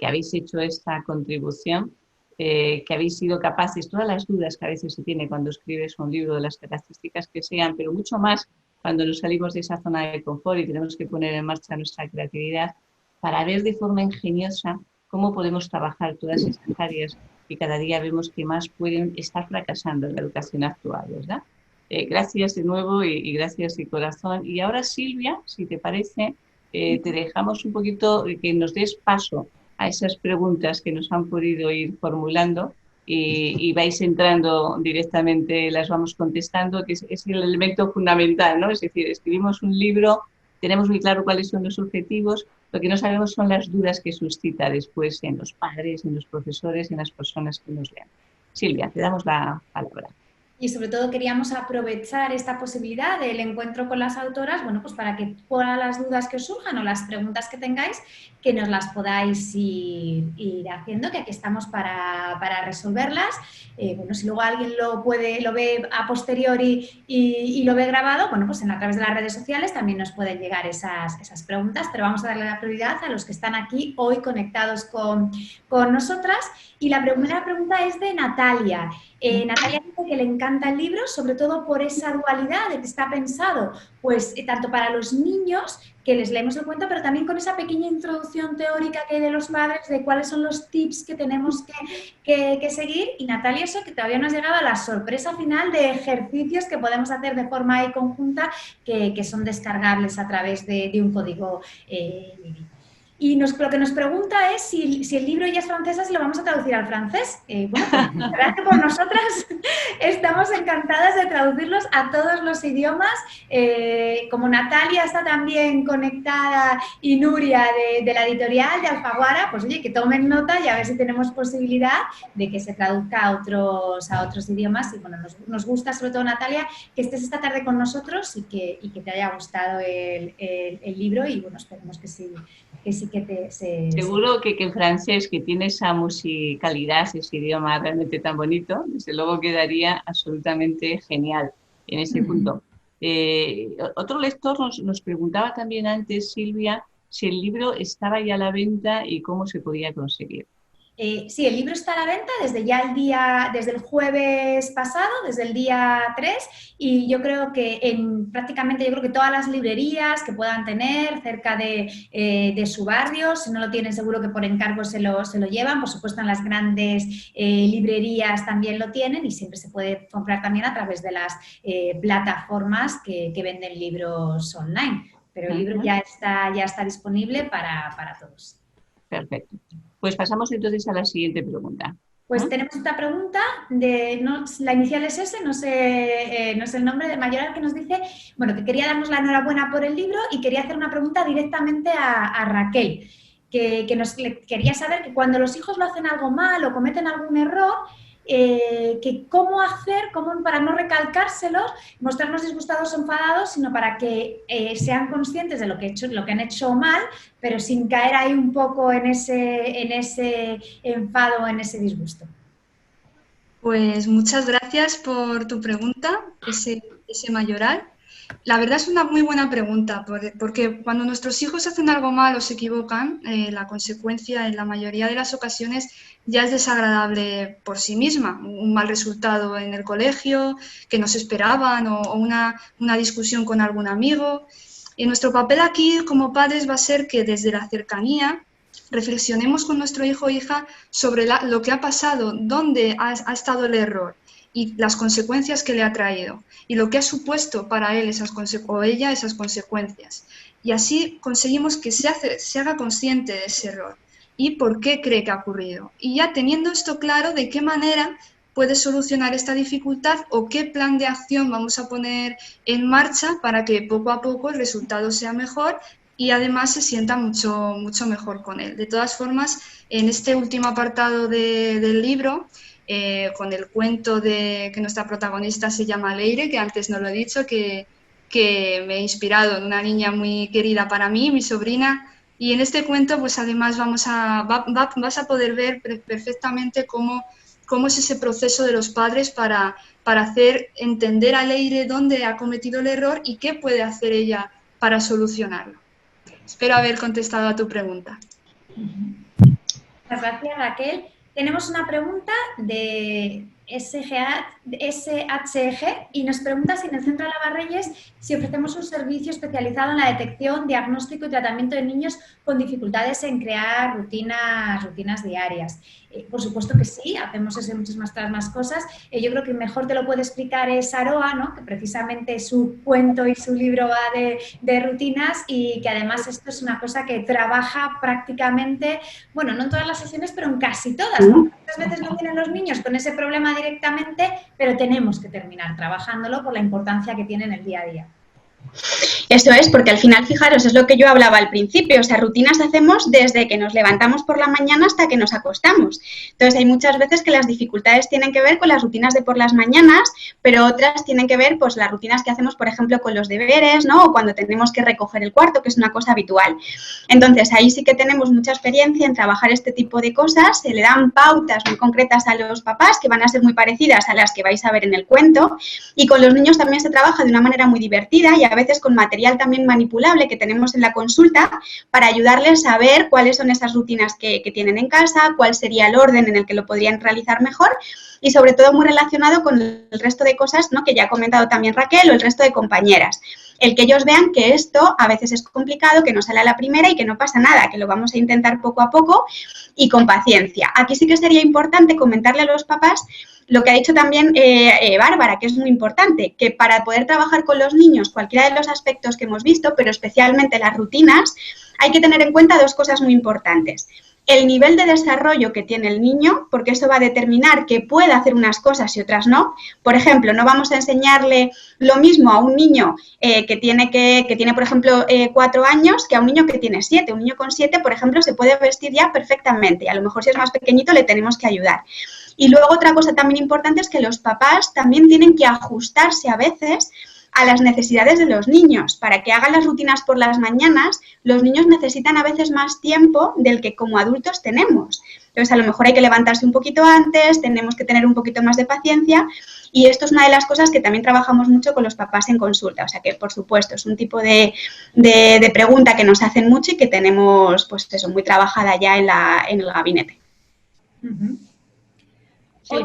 Speaker 1: habéis hecho esta contribución, que habéis sido capaces, todas las dudas que a veces se tiene cuando escribes un libro de las características que sean, pero mucho más cuando nos salimos de esa zona de confort y tenemos que poner en marcha nuestra creatividad para ver de forma ingeniosa cómo podemos trabajar todas esas áreas que cada día vemos que más pueden estar fracasando en la educación actual, ¿verdad? Gracias de nuevo y gracias de corazón. Y ahora, Silvia, si te parece, te dejamos un poquito que nos des paso a esas preguntas que nos han podido ir formulando y vais entrando directamente, las vamos contestando, que es el elemento fundamental, ¿no? Es decir, escribimos un libro, tenemos muy claro cuáles son los objetivos, lo que no sabemos son las dudas que suscita después en los padres, en los profesores, en las personas que nos lean. Silvia, te damos la palabra.
Speaker 3: Y sobre todo queríamos aprovechar esta posibilidad del encuentro con las autoras, bueno, pues para que todas las dudas que os surjan o las preguntas que tengáis, que nos las podáis ir haciendo, que aquí estamos para resolverlas. Bueno, si luego alguien lo ve a posteriori y lo ve grabado, bueno, pues a través de las redes sociales también nos pueden llegar esas preguntas, pero vamos a darle la prioridad a los que están aquí hoy conectados con nosotras. Y la primera pregunta es de Natalia. Natalia dice que le encanta el libro, sobre todo por esa dualidad de que está pensado, pues tanto para los niños, que les leemos el cuento, pero también con esa pequeña introducción teórica que hay de los padres, de cuáles son los tips que tenemos que seguir. Y Natalia, eso que todavía no has llegado a la sorpresa final de ejercicios que podemos hacer de forma conjunta, que son descargables a través de un código. Y lo que nos pregunta es si el libro ella es francesa, si lo vamos a traducir al francés. Bueno, pues, la verdad es que por nosotras estamos encantadas de traducirlos a todos los idiomas. Como Natalia está también conectada y Nuria de la editorial de Alfaguara, pues oye, que tomen nota y a ver si tenemos posibilidad de que se traduzca a otros idiomas. Y bueno, nos gusta sobre todo, Natalia, que estés esta tarde con nosotros y que te haya gustado el libro y bueno, esperemos que sí.
Speaker 1: Seguro que en francés, que tiene esa musicalidad, ese idioma realmente tan bonito, desde luego quedaría absolutamente genial en ese punto. Otro lector nos preguntaba también antes, Silvia, si el libro estaba ya a la venta y cómo se podía conseguir.
Speaker 3: Sí, el libro está a la venta desde el jueves pasado, desde el día 3, y yo creo que prácticamente todas las librerías que puedan tener cerca de su barrio, si no lo tienen seguro que por encargo se lo llevan, por supuesto en las grandes librerías también lo tienen y siempre se puede comprar también a través de las plataformas que venden libros online, pero el libro ya está disponible para todos.
Speaker 1: Perfecto. Pues pasamos entonces a la siguiente pregunta.
Speaker 3: Pues tenemos esta pregunta, la inicial es S, no sé el nombre del mayoral, que nos dice, bueno, que quería darnos la enhorabuena por el libro y quería hacer una pregunta directamente a Raquel, que quería saber que cuando los hijos lo hacen algo mal o cometen algún error, que cómo hacer para no recalcárselos, mostrarnos disgustados o enfadados, sino para que sean conscientes de lo que han hecho mal, pero sin caer ahí un poco en ese enfado, en ese disgusto.
Speaker 7: Pues muchas gracias por tu pregunta, ese mayoral. La verdad es una muy buena pregunta, porque cuando nuestros hijos hacen algo mal o se equivocan, la consecuencia en la mayoría de las ocasiones ya es desagradable por sí misma. Un mal resultado en el colegio, que no se esperaban, o una discusión con algún amigo. Y nuestro papel aquí como padres va a ser que desde la cercanía reflexionemos con nuestro hijo o hija sobre lo que ha pasado, dónde ha estado el error y las consecuencias que le ha traído y lo que ha supuesto para él o ella esas consecuencias. Y así conseguimos que se haga consciente de ese error y por qué cree que ha ocurrido. Y ya teniendo esto claro, de qué manera puede solucionar esta dificultad o qué plan de acción vamos a poner en marcha para que poco a poco el resultado sea mejor y además se sienta mucho, mucho mejor con él. De todas formas, en este último apartado del libro, con el cuento que nuestra protagonista se llama Leire, que antes no lo he dicho, que me he inspirado en una niña muy querida para mí, mi sobrina, y en este cuento pues además vas a poder ver perfectamente cómo es ese proceso de los padres para hacer entender a Leire dónde ha cometido el error y qué puede hacer ella para solucionarlo. Espero haber contestado a tu pregunta.
Speaker 3: Muchas gracias, Raquel. Tenemos una pregunta de SHG y nos pregunta si en el Centro Alabarreyes si ofrecemos un servicio especializado en la detección, diagnóstico y tratamiento de niños con dificultades en crear rutinas diarias. Por supuesto que sí, hacemos eso y muchas más cosas. Yo creo que mejor te lo puede explicar es Aroa, ¿no? Que precisamente su cuento y su libro va de rutinas y que además esto es una cosa que trabaja prácticamente, bueno, no en todas las sesiones, pero en casi todas. Muchas veces no tienen los niños con ese problema directamente, pero tenemos que terminar trabajándolo por la importancia que tiene en el día a día.
Speaker 2: Eso es, porque al final, fijaros, es lo que yo hablaba al principio, o sea, rutinas hacemos desde que nos levantamos por la mañana hasta que nos acostamos. Entonces, hay muchas veces que las dificultades tienen que ver con las rutinas de por las mañanas, pero otras tienen que ver, pues, las rutinas que hacemos, por ejemplo, con los deberes, ¿no? O cuando tenemos que recoger el cuarto, que es una cosa habitual. Entonces, ahí sí que tenemos mucha experiencia en trabajar este tipo de cosas, se le dan pautas muy concretas a los papás, que van a ser muy parecidas a las que vais a ver en el cuento, y con los niños también se trabaja de una manera muy divertida y a veces con material también manipulable que tenemos en la consulta para ayudarles a ver cuáles son esas rutinas que tienen en casa, cuál sería el orden en el que lo podrían realizar mejor y sobre todo muy relacionado con el resto de cosas, ¿no? Que ya ha comentado también Raquel o el resto de compañeras. el que ellos vean que esto a veces es complicado, que no sale a la primera y que no pasa nada, que lo vamos a intentar poco a poco y con paciencia. Aquí sí que sería importante comentarle a los papás lo que ha dicho también Bárbara, que es muy importante, que para poder trabajar con los niños cualquiera de los aspectos que hemos visto, pero especialmente las rutinas, hay que tener en cuenta dos cosas muy importantes. El nivel de desarrollo que tiene el niño, porque eso va a determinar que puede hacer unas cosas y otras no. Por ejemplo, no vamos a enseñarle lo mismo a un niño que tiene, por ejemplo, 4 años que a un niño que tiene 7. Un niño con 7, por ejemplo, se puede vestir ya perfectamente y a lo mejor si es más pequeñito le tenemos que ayudar. Y luego otra cosa también importante es que los papás también tienen que ajustarse a veces a las necesidades de los niños. Para que hagan las rutinas por las mañanas, los niños necesitan a veces más tiempo del que como adultos tenemos. Entonces, a lo mejor hay que levantarse un poquito antes, tenemos que tener un poquito más de paciencia y esto es una de las cosas que también trabajamos mucho con los papás en consulta. O sea que, por supuesto, es un tipo de pregunta que nos hacen mucho y que tenemos, pues eso, muy trabajada ya en el gabinete.
Speaker 3: Uh-huh.
Speaker 1: Sí,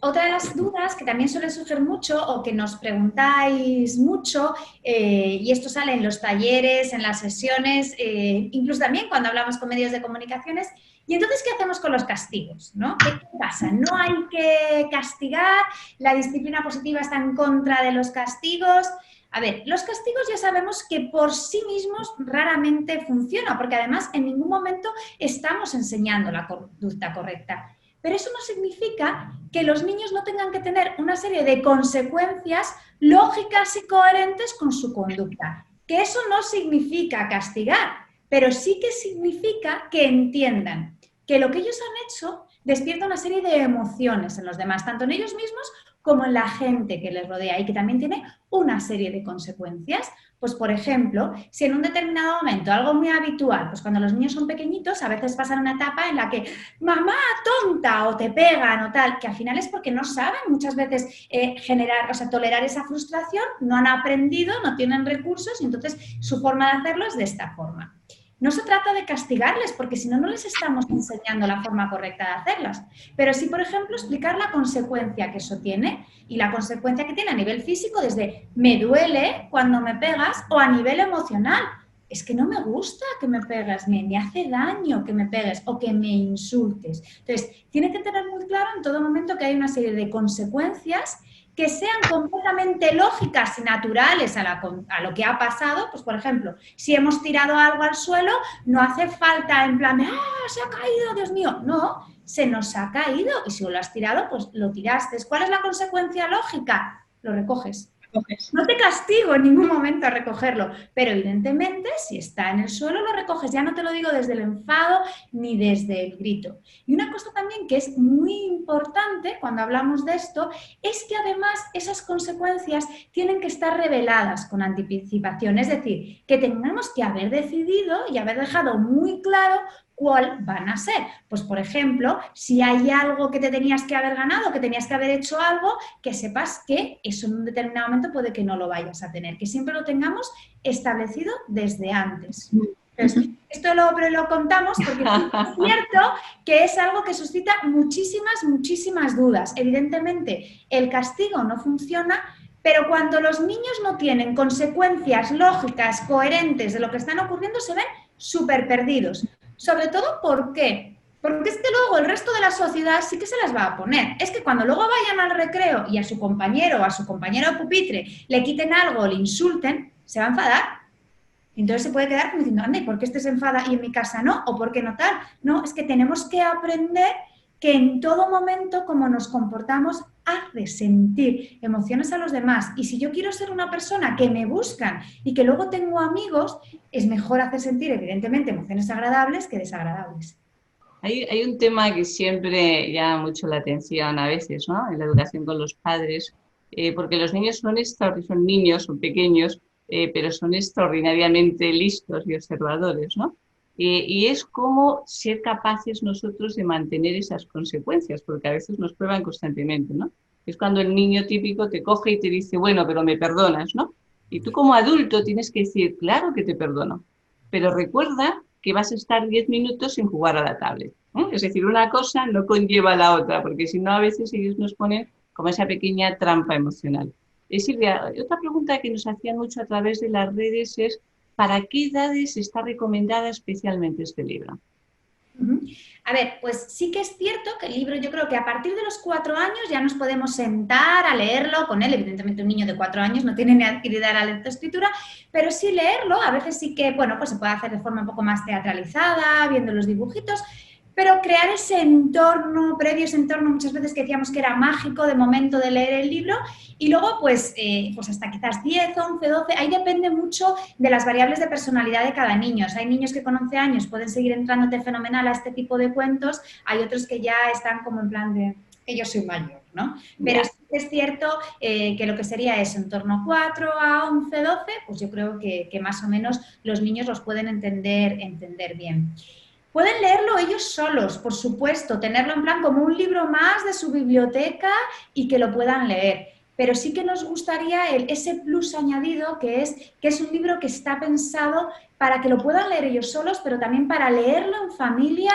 Speaker 3: otra de las dudas que también suele surgir mucho o que nos preguntáis mucho, y esto sale en los talleres, en las sesiones, incluso también cuando hablamos con medios de comunicaciones, y entonces, ¿qué hacemos con los castigos? ¿No? ¿Qué pasa? ¿No hay que castigar? ¿La disciplina positiva está en contra de los castigos? A ver, los castigos ya sabemos que por sí mismos raramente funcionan, porque además en ningún momento estamos enseñando la conducta correcta. Pero eso no significa que los niños no tengan que tener una serie de consecuencias lógicas y coherentes con su conducta. Que eso no significa castigar, pero sí que significa que entiendan que lo que ellos han hecho despierta una serie de emociones en los demás, tanto en ellos mismos como en la gente que les rodea y que también tiene una serie de consecuencias. Pues, por ejemplo, si en un determinado momento, algo muy habitual, pues cuando los niños son pequeñitos, a veces pasan una etapa en la que mamá tonta o te pegan o tal, que al final es porque no saben muchas veces tolerar esa frustración, no han aprendido, no tienen recursos y entonces su forma de hacerlo es de esta forma. No se trata de castigarles, porque si no, no les estamos enseñando la forma correcta de hacerlas. Pero sí, por ejemplo, explicar la consecuencia que eso tiene y la consecuencia que tiene a nivel físico, desde me duele cuando me pegas, o a nivel emocional. Es que no me gusta que me pegas, me hace daño que me pegues o que me insultes. Entonces, tiene que tener muy claro en todo momento que hay una serie de consecuencias que sean completamente lógicas y naturales a lo que ha pasado. Pues, por ejemplo, si hemos tirado algo al suelo, no hace falta en plan, se ha caído, Dios mío. No, se nos ha caído y si lo has tirado, pues lo tiraste. ¿Cuál es la consecuencia lógica? Lo recoges. No te castigo en ningún momento a recogerlo, pero evidentemente si está en el suelo lo recoges. Ya no te lo digo desde el enfado ni desde el grito. Y una cosa también que es muy importante cuando hablamos de esto es que además esas consecuencias tienen que estar reveladas con anticipación. Es decir, que tengamos que haber decidido y haber dejado muy claro ¿cuál van a ser? Pues, por ejemplo, si hay algo que te tenías que haber ganado, que tenías que haber hecho algo, que sepas que eso en un determinado momento puede que no lo vayas a tener, que siempre lo tengamos establecido desde antes. Entonces, esto lo contamos porque es cierto que es algo que suscita muchísimas dudas. Evidentemente, el castigo no funciona, pero cuando los niños no tienen consecuencias lógicas, coherentes de lo que están ocurriendo, se ven súper perdidos. Sobre todo, ¿por qué? Porque es que luego el resto de la sociedad sí que se las va a poner. Es que cuando luego vayan al recreo y a su compañero o a su compañero de pupitre le quiten algo o le insulten, se va a enfadar. Entonces se puede quedar como diciendo, anda, ¿y por qué este se enfada y en mi casa no? ¿O por qué no tal? No, es que tenemos que aprender que en todo momento, como nos comportamos, hace sentir emociones a los demás. Y si yo quiero ser una persona que me buscan y que luego tengo amigos, es mejor hacer sentir, evidentemente, emociones agradables que desagradables.
Speaker 1: Hay un tema que siempre llama mucho la atención a veces, ¿no? En la educación con los padres, porque los niños son niños, son pequeños, pero son extraordinariamente listos y observadores, ¿no? Y es como ser capaces nosotros de mantener esas consecuencias, porque a veces nos prueban constantemente, ¿no? Es cuando el niño típico te coge y te dice, bueno, pero me perdonas, ¿no? Y tú como adulto tienes que decir, claro que te perdono, pero recuerda que vas a estar 10 minutos sin jugar a la tablet, ¿no? Es decir, una cosa no conlleva a la otra, porque si no a veces ellos nos ponen como esa pequeña trampa emocional. Silvia, otra pregunta que nos hacían mucho a través de las redes es ¿para qué edades está recomendada especialmente este libro?
Speaker 3: A ver, pues sí que es cierto que el libro, yo creo que a partir de los 4 años ya nos podemos sentar a leerlo con él. Evidentemente un niño de 4 años no tiene ni adquirida la lectoescritura, pero sí leerlo, a veces sí que, bueno, pues se puede hacer de forma un poco más teatralizada, viendo los dibujitos, pero crear ese entorno, previo ese entorno, muchas veces que decíamos que era mágico de momento de leer el libro, y luego pues hasta quizás 10, 11, 12, ahí depende mucho de las variables de personalidad de cada niño. O sea, hay niños que con 11 años pueden seguir entrándote fenomenal a este tipo de cuentos, hay otros que ya están como en plan de que yo soy mayor, ¿no? Pero sí es cierto que lo que sería eso, en torno a 4 a 11, 12, pues yo creo que más o menos los niños los pueden entender bien. Pueden leerlo ellos solos, por supuesto, tenerlo en plan como un libro más de su biblioteca y que lo puedan leer. Pero sí que nos gustaría ese plus añadido que es un libro que está pensado para que lo puedan leer ellos solos, pero también para leerlo en familia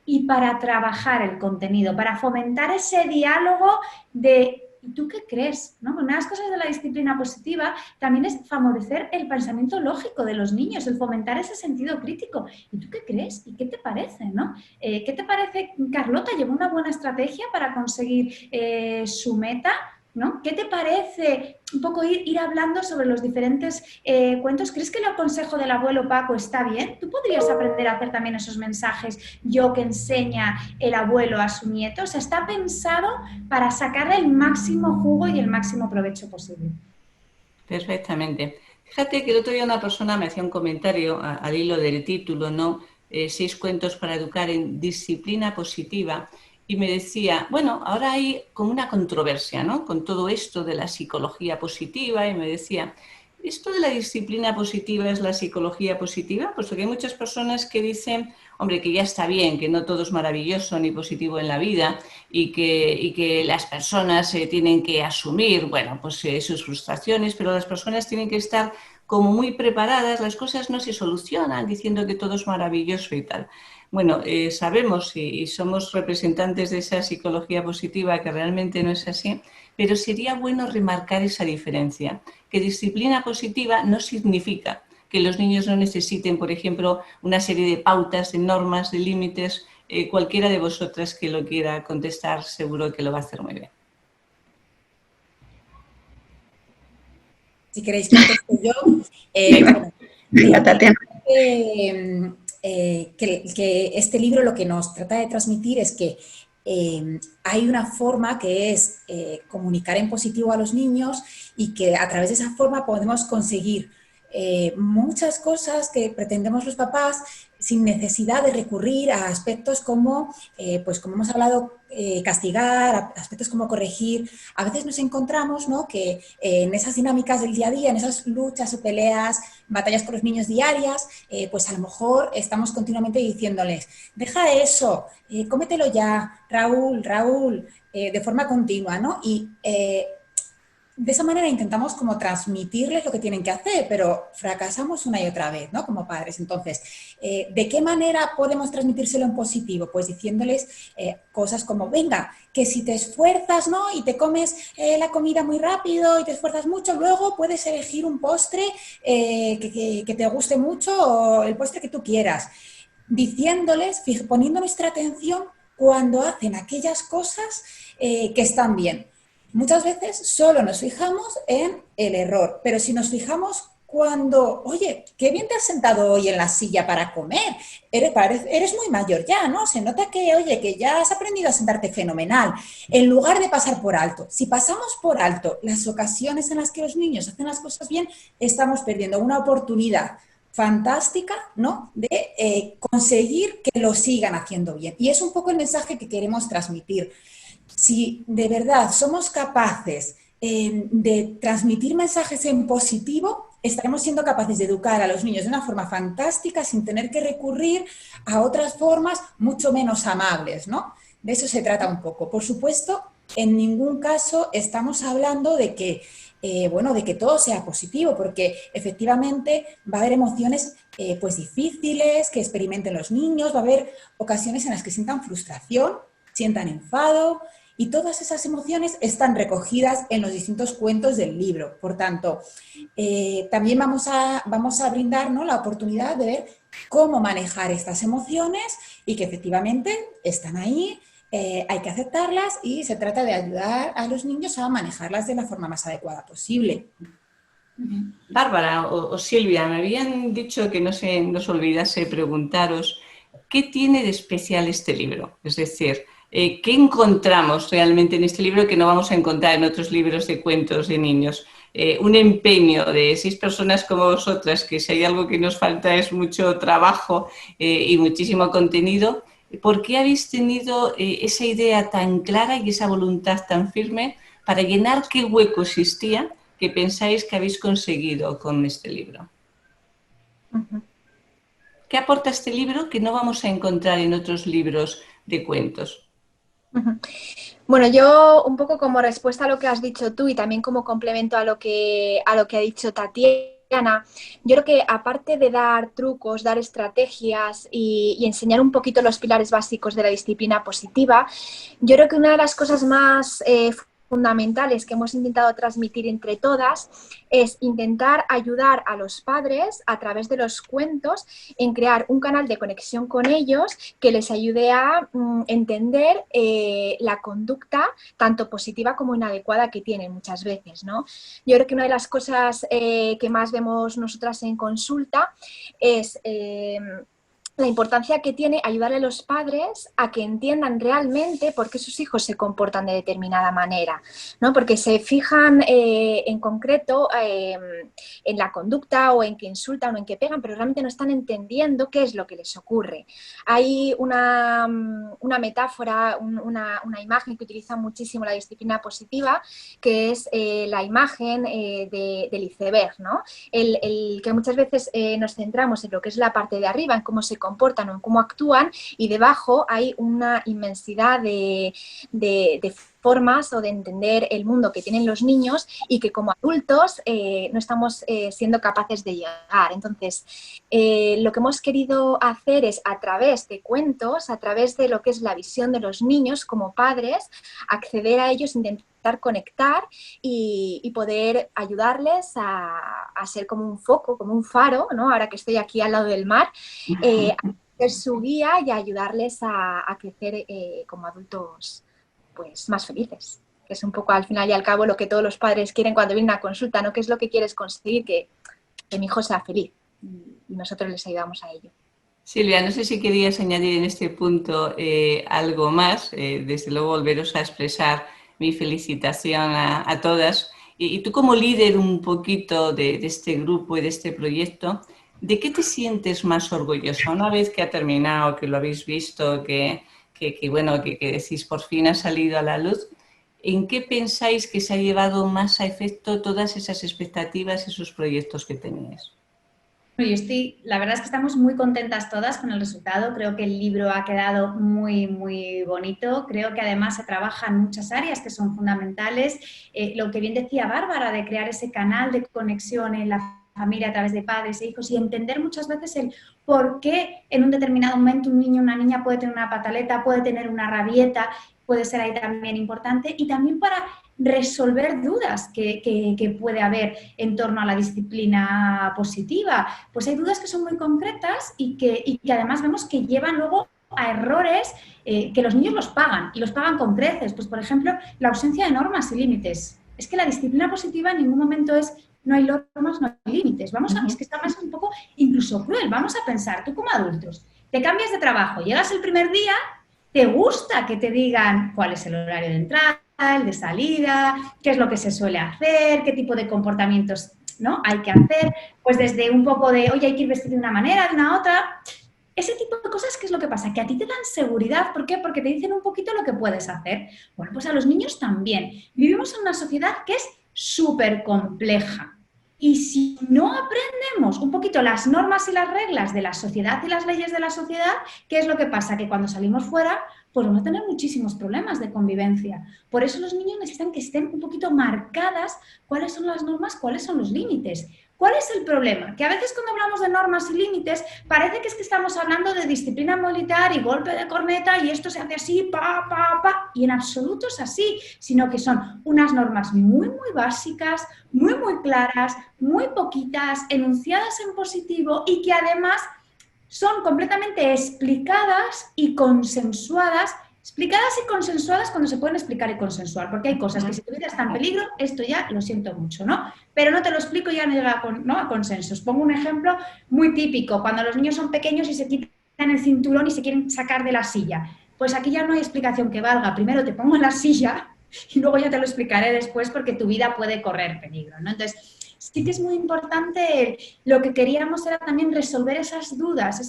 Speaker 3: y para trabajar el contenido, para fomentar ese diálogo de ¿y tú qué crees? ¿No? Una de las cosas de la disciplina positiva también es favorecer el pensamiento lógico de los niños, el fomentar ese sentido crítico. ¿Y tú qué crees? ¿Y qué te parece? ¿No? ¿Qué te parece? Carlota llevó una buena estrategia para conseguir su meta, ¿no? ¿Qué te parece un poco ir hablando sobre los diferentes cuentos? ¿Crees que el consejo del abuelo Paco está bien? ¿Tú podrías aprender a hacer también esos mensajes yo que enseña el abuelo a su nieto? O sea, está pensado para sacarle el máximo jugo y el máximo provecho posible.
Speaker 1: Perfectamente. Fíjate que el otro día una persona me hacía un comentario al hilo del título, ¿no? 6 cuentos para educar en disciplina positiva. Y me decía, bueno, ahora hay como una controversia, ¿no? Con todo esto de la psicología positiva, y me decía, ¿esto de la disciplina positiva es la psicología positiva? Pues porque hay muchas personas que dicen, hombre, que ya está bien, que no todo es maravilloso ni positivo en la vida y que las personas tienen que asumir, bueno, pues sus frustraciones, pero las personas tienen que estar como muy preparadas, las cosas no se solucionan diciendo que todo es maravilloso y tal. Bueno, sabemos y somos representantes de esa psicología positiva que realmente no es así, pero sería bueno remarcar esa diferencia, que disciplina positiva no significa que los niños no necesiten, por ejemplo, una serie de pautas, de normas, de límites. Cualquiera de vosotras que lo quiera contestar seguro que lo va a hacer muy bien.
Speaker 4: Si queréis que conteste yo.
Speaker 2: Tatiana.
Speaker 4: Que este libro lo que nos trata de transmitir es que hay una forma que es comunicar en positivo a los niños y que a través de esa forma podemos conseguir muchas cosas que pretendemos los papás sin necesidad de recurrir a aspectos como, pues como hemos hablado, castigar, aspectos como corregir. A veces nos encontramos, ¿no?, que en esas dinámicas del día a día, en esas luchas o peleas, batallas con los niños diarias, pues a lo mejor estamos continuamente diciéndoles, deja eso, cómetelo ya, Raúl, de forma continua, ¿no? Y de esa manera intentamos como transmitirles lo que tienen que hacer, pero fracasamos una y otra vez, ¿no?, como padres. Entonces, ¿de qué manera podemos transmitírselo en positivo? Pues diciéndoles cosas como, venga, que si te esfuerzas, ¿no?, y te comes la comida muy rápido y te esfuerzas mucho, luego puedes elegir un postre que te guste mucho o el postre que tú quieras. Diciéndoles, poniendo nuestra atención cuando hacen aquellas cosas que están bien. Muchas veces solo nos fijamos en el error, pero si nos fijamos cuando, oye, qué bien te has sentado hoy en la silla para comer, eres muy mayor ya, ¿no? Se nota que, oye, que ya has aprendido a sentarte fenomenal, en lugar de pasar por alto. Si pasamos por alto las ocasiones en las que los niños hacen las cosas bien, estamos perdiendo una oportunidad fantástica, ¿no?, de conseguir que lo sigan haciendo bien. Y es un poco el mensaje que queremos transmitir. Si de verdad somos capaces de transmitir mensajes en positivo, estaremos siendo capaces de educar a los niños de una forma fantástica sin tener que recurrir a otras formas mucho menos amables, ¿no? De eso se trata un poco. Por supuesto, en ningún caso estamos hablando de que, de que todo sea positivo, porque efectivamente va a haber emociones pues difíciles que experimenten los niños, va a haber ocasiones en las que sientan frustración, sientan enfado. Y todas esas emociones están recogidas en los distintos cuentos del libro. Por tanto, también vamos a brindar, ¿no?, la oportunidad de ver cómo manejar estas emociones y que efectivamente están ahí, hay que aceptarlas y se trata de ayudar a los niños a manejarlas de la forma más adecuada posible.
Speaker 1: Bárbara o Silvia, me habían dicho que no se nos olvidase preguntaros ¿qué tiene de especial este libro? Es decir, ¿qué encontramos realmente en este libro que no vamos a encontrar en otros libros de cuentos de niños? Un empeño de 6 personas como vosotras, que si hay algo que nos falta es mucho trabajo y muchísimo contenido. ¿Por qué habéis tenido esa idea tan clara y esa voluntad tan firme para llenar qué hueco existía que pensáis que habéis conseguido con este libro? ¿Qué aporta este libro que no vamos a encontrar en otros libros de cuentos?
Speaker 5: Bueno, yo un poco como respuesta a lo que has dicho tú y también como complemento a lo que ha dicho Tatiana, yo creo que aparte de dar trucos, dar estrategias y enseñar un poquito los pilares básicos de la disciplina positiva, yo creo que una de las cosas más fundamentales que hemos intentado transmitir entre todas es intentar ayudar a los padres a través de los cuentos en crear un canal de conexión con ellos que les ayude a entender la conducta tanto positiva como inadecuada que tienen muchas veces, ¿no? Yo creo que una de las cosas que más vemos nosotras en consulta es la importancia que tiene ayudar a los padres a que entiendan realmente por qué sus hijos se comportan de determinada manera, ¿no? Porque se fijan en concreto en la conducta o en que insultan o en que pegan, pero realmente no están entendiendo qué es lo que les ocurre. Hay una metáfora, una imagen que utiliza muchísimo la disciplina positiva, que es la imagen del iceberg, ¿no? El que muchas veces nos centramos en lo que es la parte de arriba, en cómo se comportan o en cómo actúan, y debajo hay una inmensidad de formas o de entender el mundo que tienen los niños y que como adultos no estamos siendo capaces de llegar. Entonces, lo que hemos querido hacer es a través de cuentos, a través de lo que es la visión de los niños como padres, acceder a ellos, intentar conectar y poder ayudarles a ser como un foco, como un faro, ¿no? Ahora que estoy aquí al lado del mar, a ser su guía y a ayudarles a crecer como adultos pues más felices, que es un poco al final y al cabo lo que todos los padres quieren cuando vienen a consulta, ¿no? ¿Qué es lo que quieres conseguir? Que mi hijo sea feliz, y nosotros les ayudamos a ello.
Speaker 1: Silvia, no sé si querías añadir en este punto algo más, desde luego volveros a expresar mi felicitación a todas. Y tú como líder un poquito de este grupo y de este proyecto, ¿de qué te sientes más orgullosa una vez que ha terminado, que lo habéis visto, que decís por fin ha salido a la luz? ¿En qué pensáis que se ha llevado más a efecto todas esas expectativas, esos proyectos que teníais?
Speaker 3: La verdad es que estamos muy contentas todas con el resultado. Creo que el libro ha quedado muy, muy bonito. Creo que además se trabaja en muchas áreas que son fundamentales. Lo que bien decía Bárbara, de crear ese canal de conexión en la familia a través de padres e hijos y entender muchas veces el por qué en un determinado momento un niño o una niña puede tener una pataleta, puede tener una rabieta, puede ser ahí también importante, y también para resolver dudas que puede haber en torno a la disciplina positiva. Pues hay dudas que son muy concretas y que además vemos que llevan luego a errores que los niños los pagan, y los pagan con creces. Pues, por ejemplo, la ausencia de normas y límites. Es que la disciplina positiva en ningún momento es no hay normas, no hay límites. Es que está más un poco incluso cruel. Vamos a pensar, tú como adultos, te cambias de trabajo, llegas el primer día, te gusta que te digan cuál es el horario de entrada, el de salida, qué es lo que se suele hacer, qué tipo de comportamientos, ¿no?, hay que hacer, pues desde un poco de, oye, hay que ir vestido de una manera, de una otra. Ese tipo de cosas, ¿qué es lo que pasa? Que a ti te dan seguridad. ¿Por qué? Porque te dicen un poquito lo que puedes hacer. Bueno, pues a los niños también. Vivimos en una sociedad que es súper compleja. Y si no aprendemos un poquito las normas y las reglas de la sociedad y las leyes de la sociedad, ¿qué es lo que pasa? Que cuando salimos fuera, pues vamos a tener muchísimos problemas de convivencia. Por eso los niños necesitan que estén un poquito marcadas cuáles son las normas, cuáles son los límites. ¿Cuál es el problema? Que a veces cuando hablamos de normas y límites parece que es que estamos hablando de disciplina militar y golpe de corneta y esto se hace así, pa, pa, pa, y en absoluto es así, sino que son unas normas muy, muy básicas, muy, muy claras, muy poquitas, enunciadas en positivo y que además son completamente explicadas y consensuadas. Explicadas y consensuadas cuando se pueden explicar y consensuar, porque hay cosas que si tu vida está en peligro, esto ya lo siento mucho, ¿no? Pero no te lo explico y ya no llega a consensos. Pongo un ejemplo muy típico, cuando los niños son pequeños y se quitan el cinturón y se quieren sacar de la silla. Pues aquí ya no hay explicación que valga. Primero te pongo en la silla y luego ya te lo explicaré después porque tu vida puede correr peligro, ¿no? Entonces, sí que es muy importante, lo que queríamos era también resolver esas dudas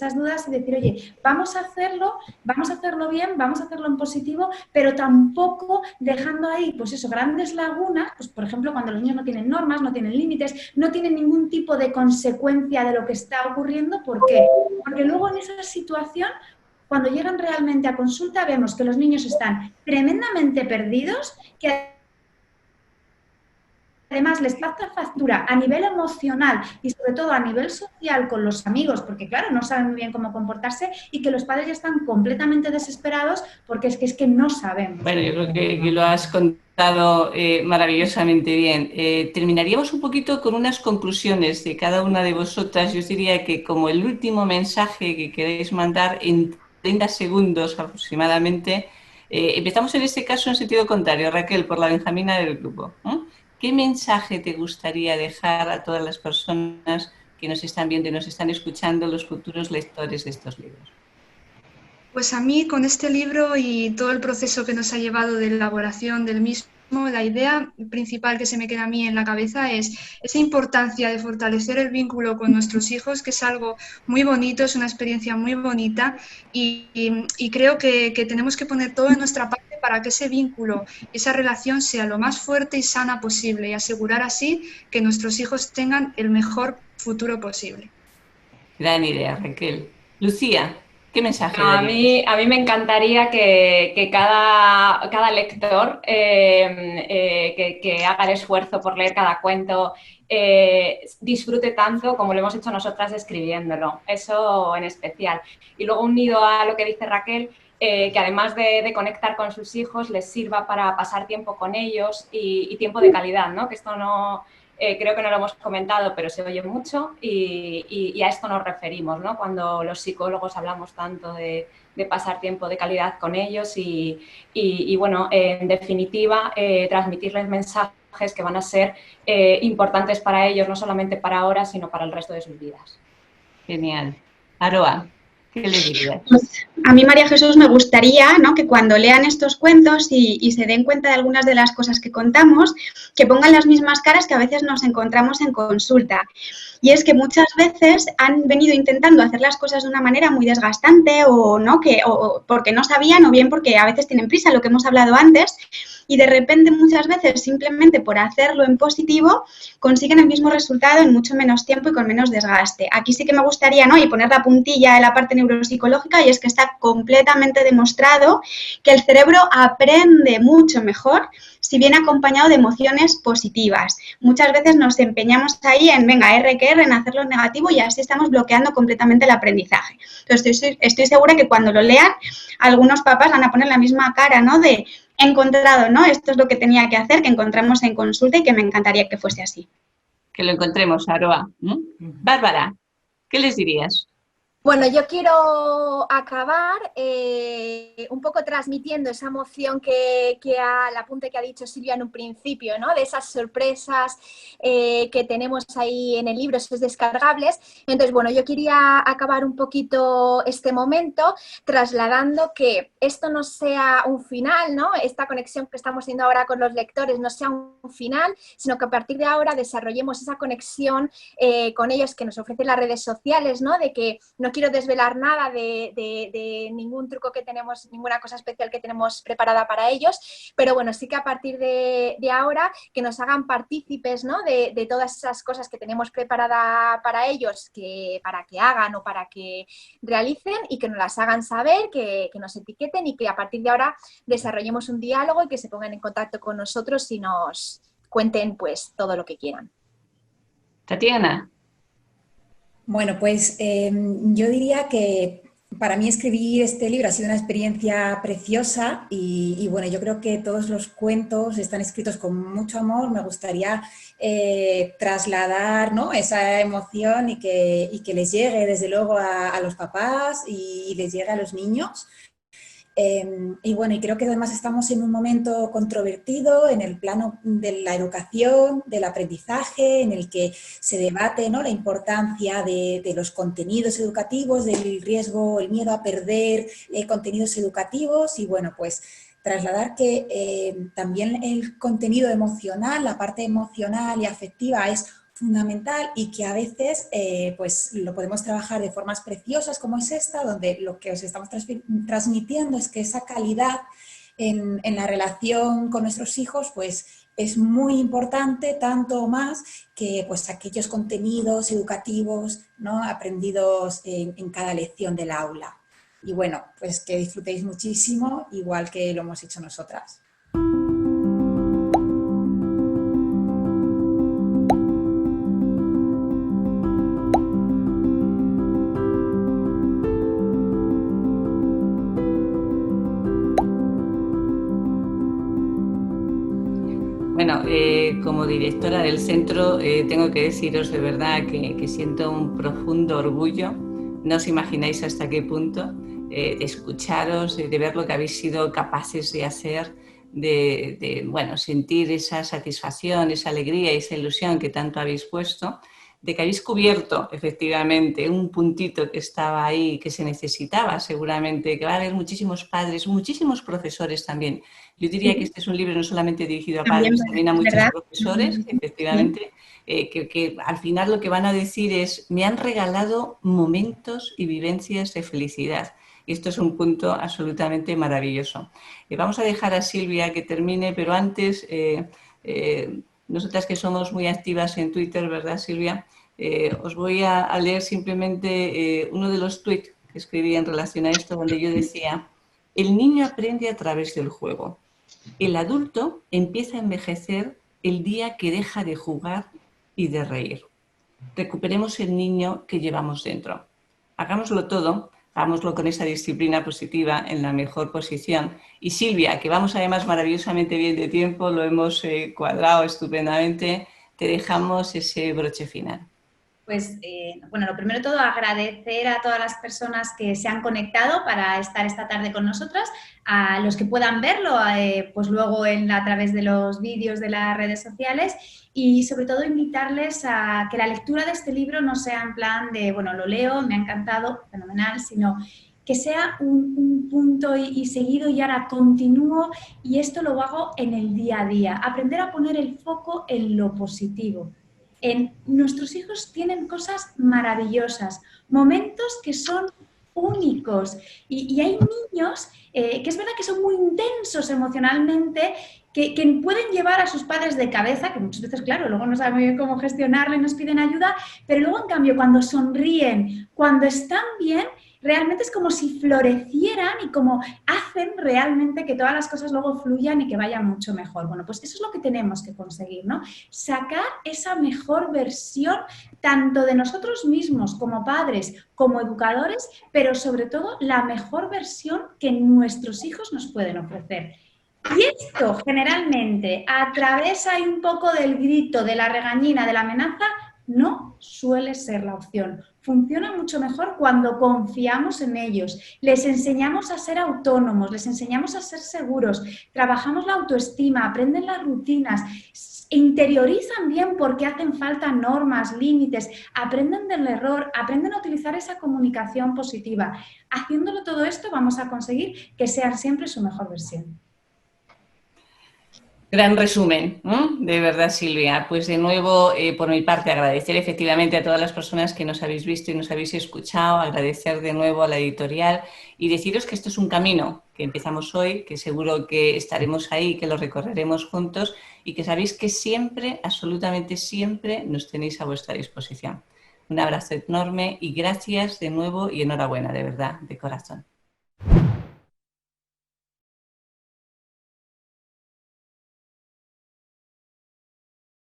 Speaker 3: y decir, oye, vamos a hacerlo bien, vamos a hacerlo en positivo, pero tampoco dejando ahí, pues eso, grandes lagunas, pues por ejemplo, cuando los niños no tienen normas, no tienen límites, no tienen ningún tipo de consecuencia de lo que está ocurriendo. ¿Por qué? Porque luego en esa situación, cuando llegan realmente a consulta, vemos que los niños están tremendamente perdidos, que además les pasa factura a nivel emocional y sobre todo a nivel social con los amigos, porque claro, no saben muy bien cómo comportarse y que los padres ya están completamente desesperados porque es que no sabemos.
Speaker 1: Bueno, yo creo que lo has contado maravillosamente bien. Terminaríamos un poquito con unas conclusiones de cada una de vosotras. Yo os diría que como el último mensaje que queréis mandar en 30 segundos aproximadamente, empezamos en este caso en sentido contrario, Raquel, por la Benjamina del grupo. ¿Qué mensaje te gustaría dejar a todas las personas que nos están viendo y nos están escuchando, los futuros lectores de estos libros?
Speaker 7: Pues a mí, con este libro y todo el proceso que nos ha llevado de elaboración del mismo, la idea principal que se me queda a mí en la cabeza es esa importancia de fortalecer el vínculo con nuestros hijos, que es algo muy bonito, es una experiencia muy bonita y creo que tenemos que poner todo en nuestra parte para que ese vínculo, esa relación sea lo más fuerte y sana posible y asegurar así que nuestros hijos tengan el mejor futuro posible.
Speaker 1: Gran idea, Raquel. Lucía, ¿qué mensaje
Speaker 6: A mí me encantaría que cada lector que haga el esfuerzo por leer cada cuento disfrute tanto como lo hemos hecho nosotras escribiéndolo, eso en especial. Y luego, unido a lo que dice Raquel, que además de conectar con sus hijos, les sirva para pasar tiempo con ellos y tiempo de calidad, ¿no? Que esto no... creo que no lo hemos comentado, pero se oye mucho y a esto nos referimos, ¿no? Cuando los psicólogos hablamos tanto de pasar tiempo de calidad con ellos y bueno, en definitiva, transmitirles mensajes que van a ser importantes para ellos, no solamente para ahora, sino para el resto de sus vidas.
Speaker 1: Genial. Aroa, ¿qué le dirías?
Speaker 2: Pues a mí, María Jesús, me gustaría, ¿no?, que cuando lean estos cuentos y se den cuenta de algunas de las cosas que contamos, que pongan las mismas caras que a veces nos encontramos en consulta. Y es que muchas veces han venido intentando hacer las cosas de una manera muy desgastante o porque no sabían o bien porque a veces tienen prisa, lo que hemos hablado antes, y de repente muchas veces simplemente por hacerlo en positivo consiguen el mismo resultado en mucho menos tiempo y con menos desgaste. Aquí sí que me gustaría, ¿no?, y poner la puntilla en la parte neuropsicológica, y es que está completamente demostrado que el cerebro aprende mucho mejor si viene acompañado de emociones positivas. Muchas veces nos empeñamos ahí en, venga, R que R, en hacerlo negativo, y así estamos bloqueando completamente el aprendizaje. Entonces, estoy segura que cuando lo lean, algunos papás van a poner la misma cara, ¿no?, de he encontrado, ¿no?, esto es lo que tenía que hacer, que encontramos en consulta y que me encantaría que fuese así.
Speaker 1: Que lo encontremos, Aroa. Bárbara, ¿qué les dirías?
Speaker 5: Bueno, yo quiero acabar un poco transmitiendo esa emoción que al apunte que ha dicho Silvia en un principio, ¿no?, de esas sorpresas que tenemos ahí en el libro, esos descargables. Entonces, bueno, yo quería acabar un poquito este momento trasladando que esto no sea un final, ¿no?, esta conexión que estamos teniendo ahora con los lectores no sea un final, sino que a partir de ahora desarrollemos esa conexión con ellos que nos ofrecen las redes sociales, ¿no?, de que no no quiero desvelar nada de ningún truco que tenemos, ninguna cosa especial que tenemos preparada para ellos, pero bueno, sí que a partir de ahora que nos hagan partícipes, ¿no? de todas esas cosas que tenemos preparada para ellos, para que hagan o para que realicen, y que nos las hagan saber, que nos etiqueten, y que a partir de ahora desarrollemos un diálogo y que se pongan en contacto con nosotros y nos cuenten pues todo lo que quieran.
Speaker 1: Tatiana.
Speaker 4: Bueno, pues yo diría que para mí escribir este libro ha sido una experiencia preciosa y bueno, yo creo que todos los cuentos están escritos con mucho amor. Me gustaría trasladar, ¿no?, esa emoción y que les llegue desde luego a los papás y les llegue a los niños. Y bueno, y creo que además estamos en un momento controvertido en el plano de la educación, del aprendizaje, en el que se debate, ¿no?, la importancia de los contenidos educativos, del riesgo, el miedo a perder contenidos educativos, y bueno, pues trasladar que también el contenido emocional, la parte emocional y afectiva es fundamental, y que a veces pues lo podemos trabajar de formas preciosas como es esta, donde lo que os estamos transmitiendo es que esa calidad en la relación con nuestros hijos pues es muy importante, tanto más que pues aquellos contenidos educativos, ¿no?, aprendidos en cada lección del aula. Y bueno, pues que disfrutéis muchísimo, igual que lo hemos hecho nosotras.
Speaker 1: Bueno, como directora del centro tengo que deciros de verdad que siento un profundo orgullo. No os imagináis hasta qué punto, de escucharos, de ver lo que habéis sido capaces de hacer, bueno, sentir esa satisfacción, esa alegría, esa ilusión que tanto habéis puesto, de que habéis cubierto efectivamente un puntito que estaba ahí, que se necesitaba seguramente, que va a haber muchísimos padres, muchísimos profesores también. Yo diría que este es un libro no solamente dirigido a padres, también a muchos profesores, efectivamente, que al final lo que van a decir es: me han regalado momentos y vivencias de felicidad. Y esto es un punto absolutamente maravilloso. Vamos a dejar a Silvia que termine, pero antes, nosotras que somos muy activas en Twitter, ¿verdad, Silvia? Os voy a leer simplemente uno de los tweets que escribí en relación a esto, donde yo decía: el niño aprende a través del juego. El adulto empieza a envejecer el día que deja de jugar y de reír. Recuperemos el niño que llevamos dentro. Hagámoslo todo, hagámoslo con esa disciplina positiva en la mejor posición. Y Silvia, que vamos además maravillosamente bien de tiempo, lo hemos cuadrado estupendamente, te dejamos ese broche final.
Speaker 3: Pues, bueno, lo primero de todo, agradecer a todas las personas que se han conectado para estar esta tarde con nosotras, a los que puedan verlo, pues luego a través de los vídeos de las redes sociales, y sobre todo invitarles a que la lectura de este libro no sea en plan de, bueno, lo leo, me ha encantado, fenomenal, sino que sea un punto y seguido, y ahora continúo, y esto lo hago en el día a día, aprender a poner el foco en lo positivo. Nuestros hijos tienen cosas maravillosas, momentos que son únicos, y hay niños que es verdad que son muy intensos emocionalmente, que pueden llevar a sus padres de cabeza, que muchas veces, claro, luego no saben muy bien cómo gestionarlo y nos piden ayuda, pero luego en cambio cuando sonríen, cuando están bien, realmente es como si florecieran y como hacen realmente que todas las cosas luego fluyan y que vayan mucho mejor. Bueno, pues eso es lo que tenemos que conseguir, ¿no? Sacar esa mejor versión tanto de nosotros mismos como padres, como educadores, pero sobre todo la mejor versión que nuestros hijos nos pueden ofrecer. Y esto generalmente a través hay un poco del grito, de la regañina, de la amenaza, no suele ser la opción. Funciona mucho mejor cuando confiamos en ellos, les enseñamos a ser autónomos, les enseñamos a ser seguros, trabajamos la autoestima, aprenden las rutinas, interiorizan bien por qué hacen falta normas, límites, aprenden del error, aprenden a utilizar esa comunicación positiva. Haciéndolo todo esto vamos a conseguir que sean siempre su mejor versión.
Speaker 1: Gran resumen, ¿no? De verdad, Silvia. Pues de nuevo, por mi parte, agradecer efectivamente a todas las personas que nos habéis visto y nos habéis escuchado, agradecer de nuevo a la editorial y deciros que esto es un camino que empezamos hoy, que seguro que estaremos ahí, que lo recorreremos juntos y que sabéis que siempre, absolutamente siempre, nos tenéis a vuestra disposición. Un abrazo enorme y gracias de nuevo y enhorabuena, de verdad, de corazón.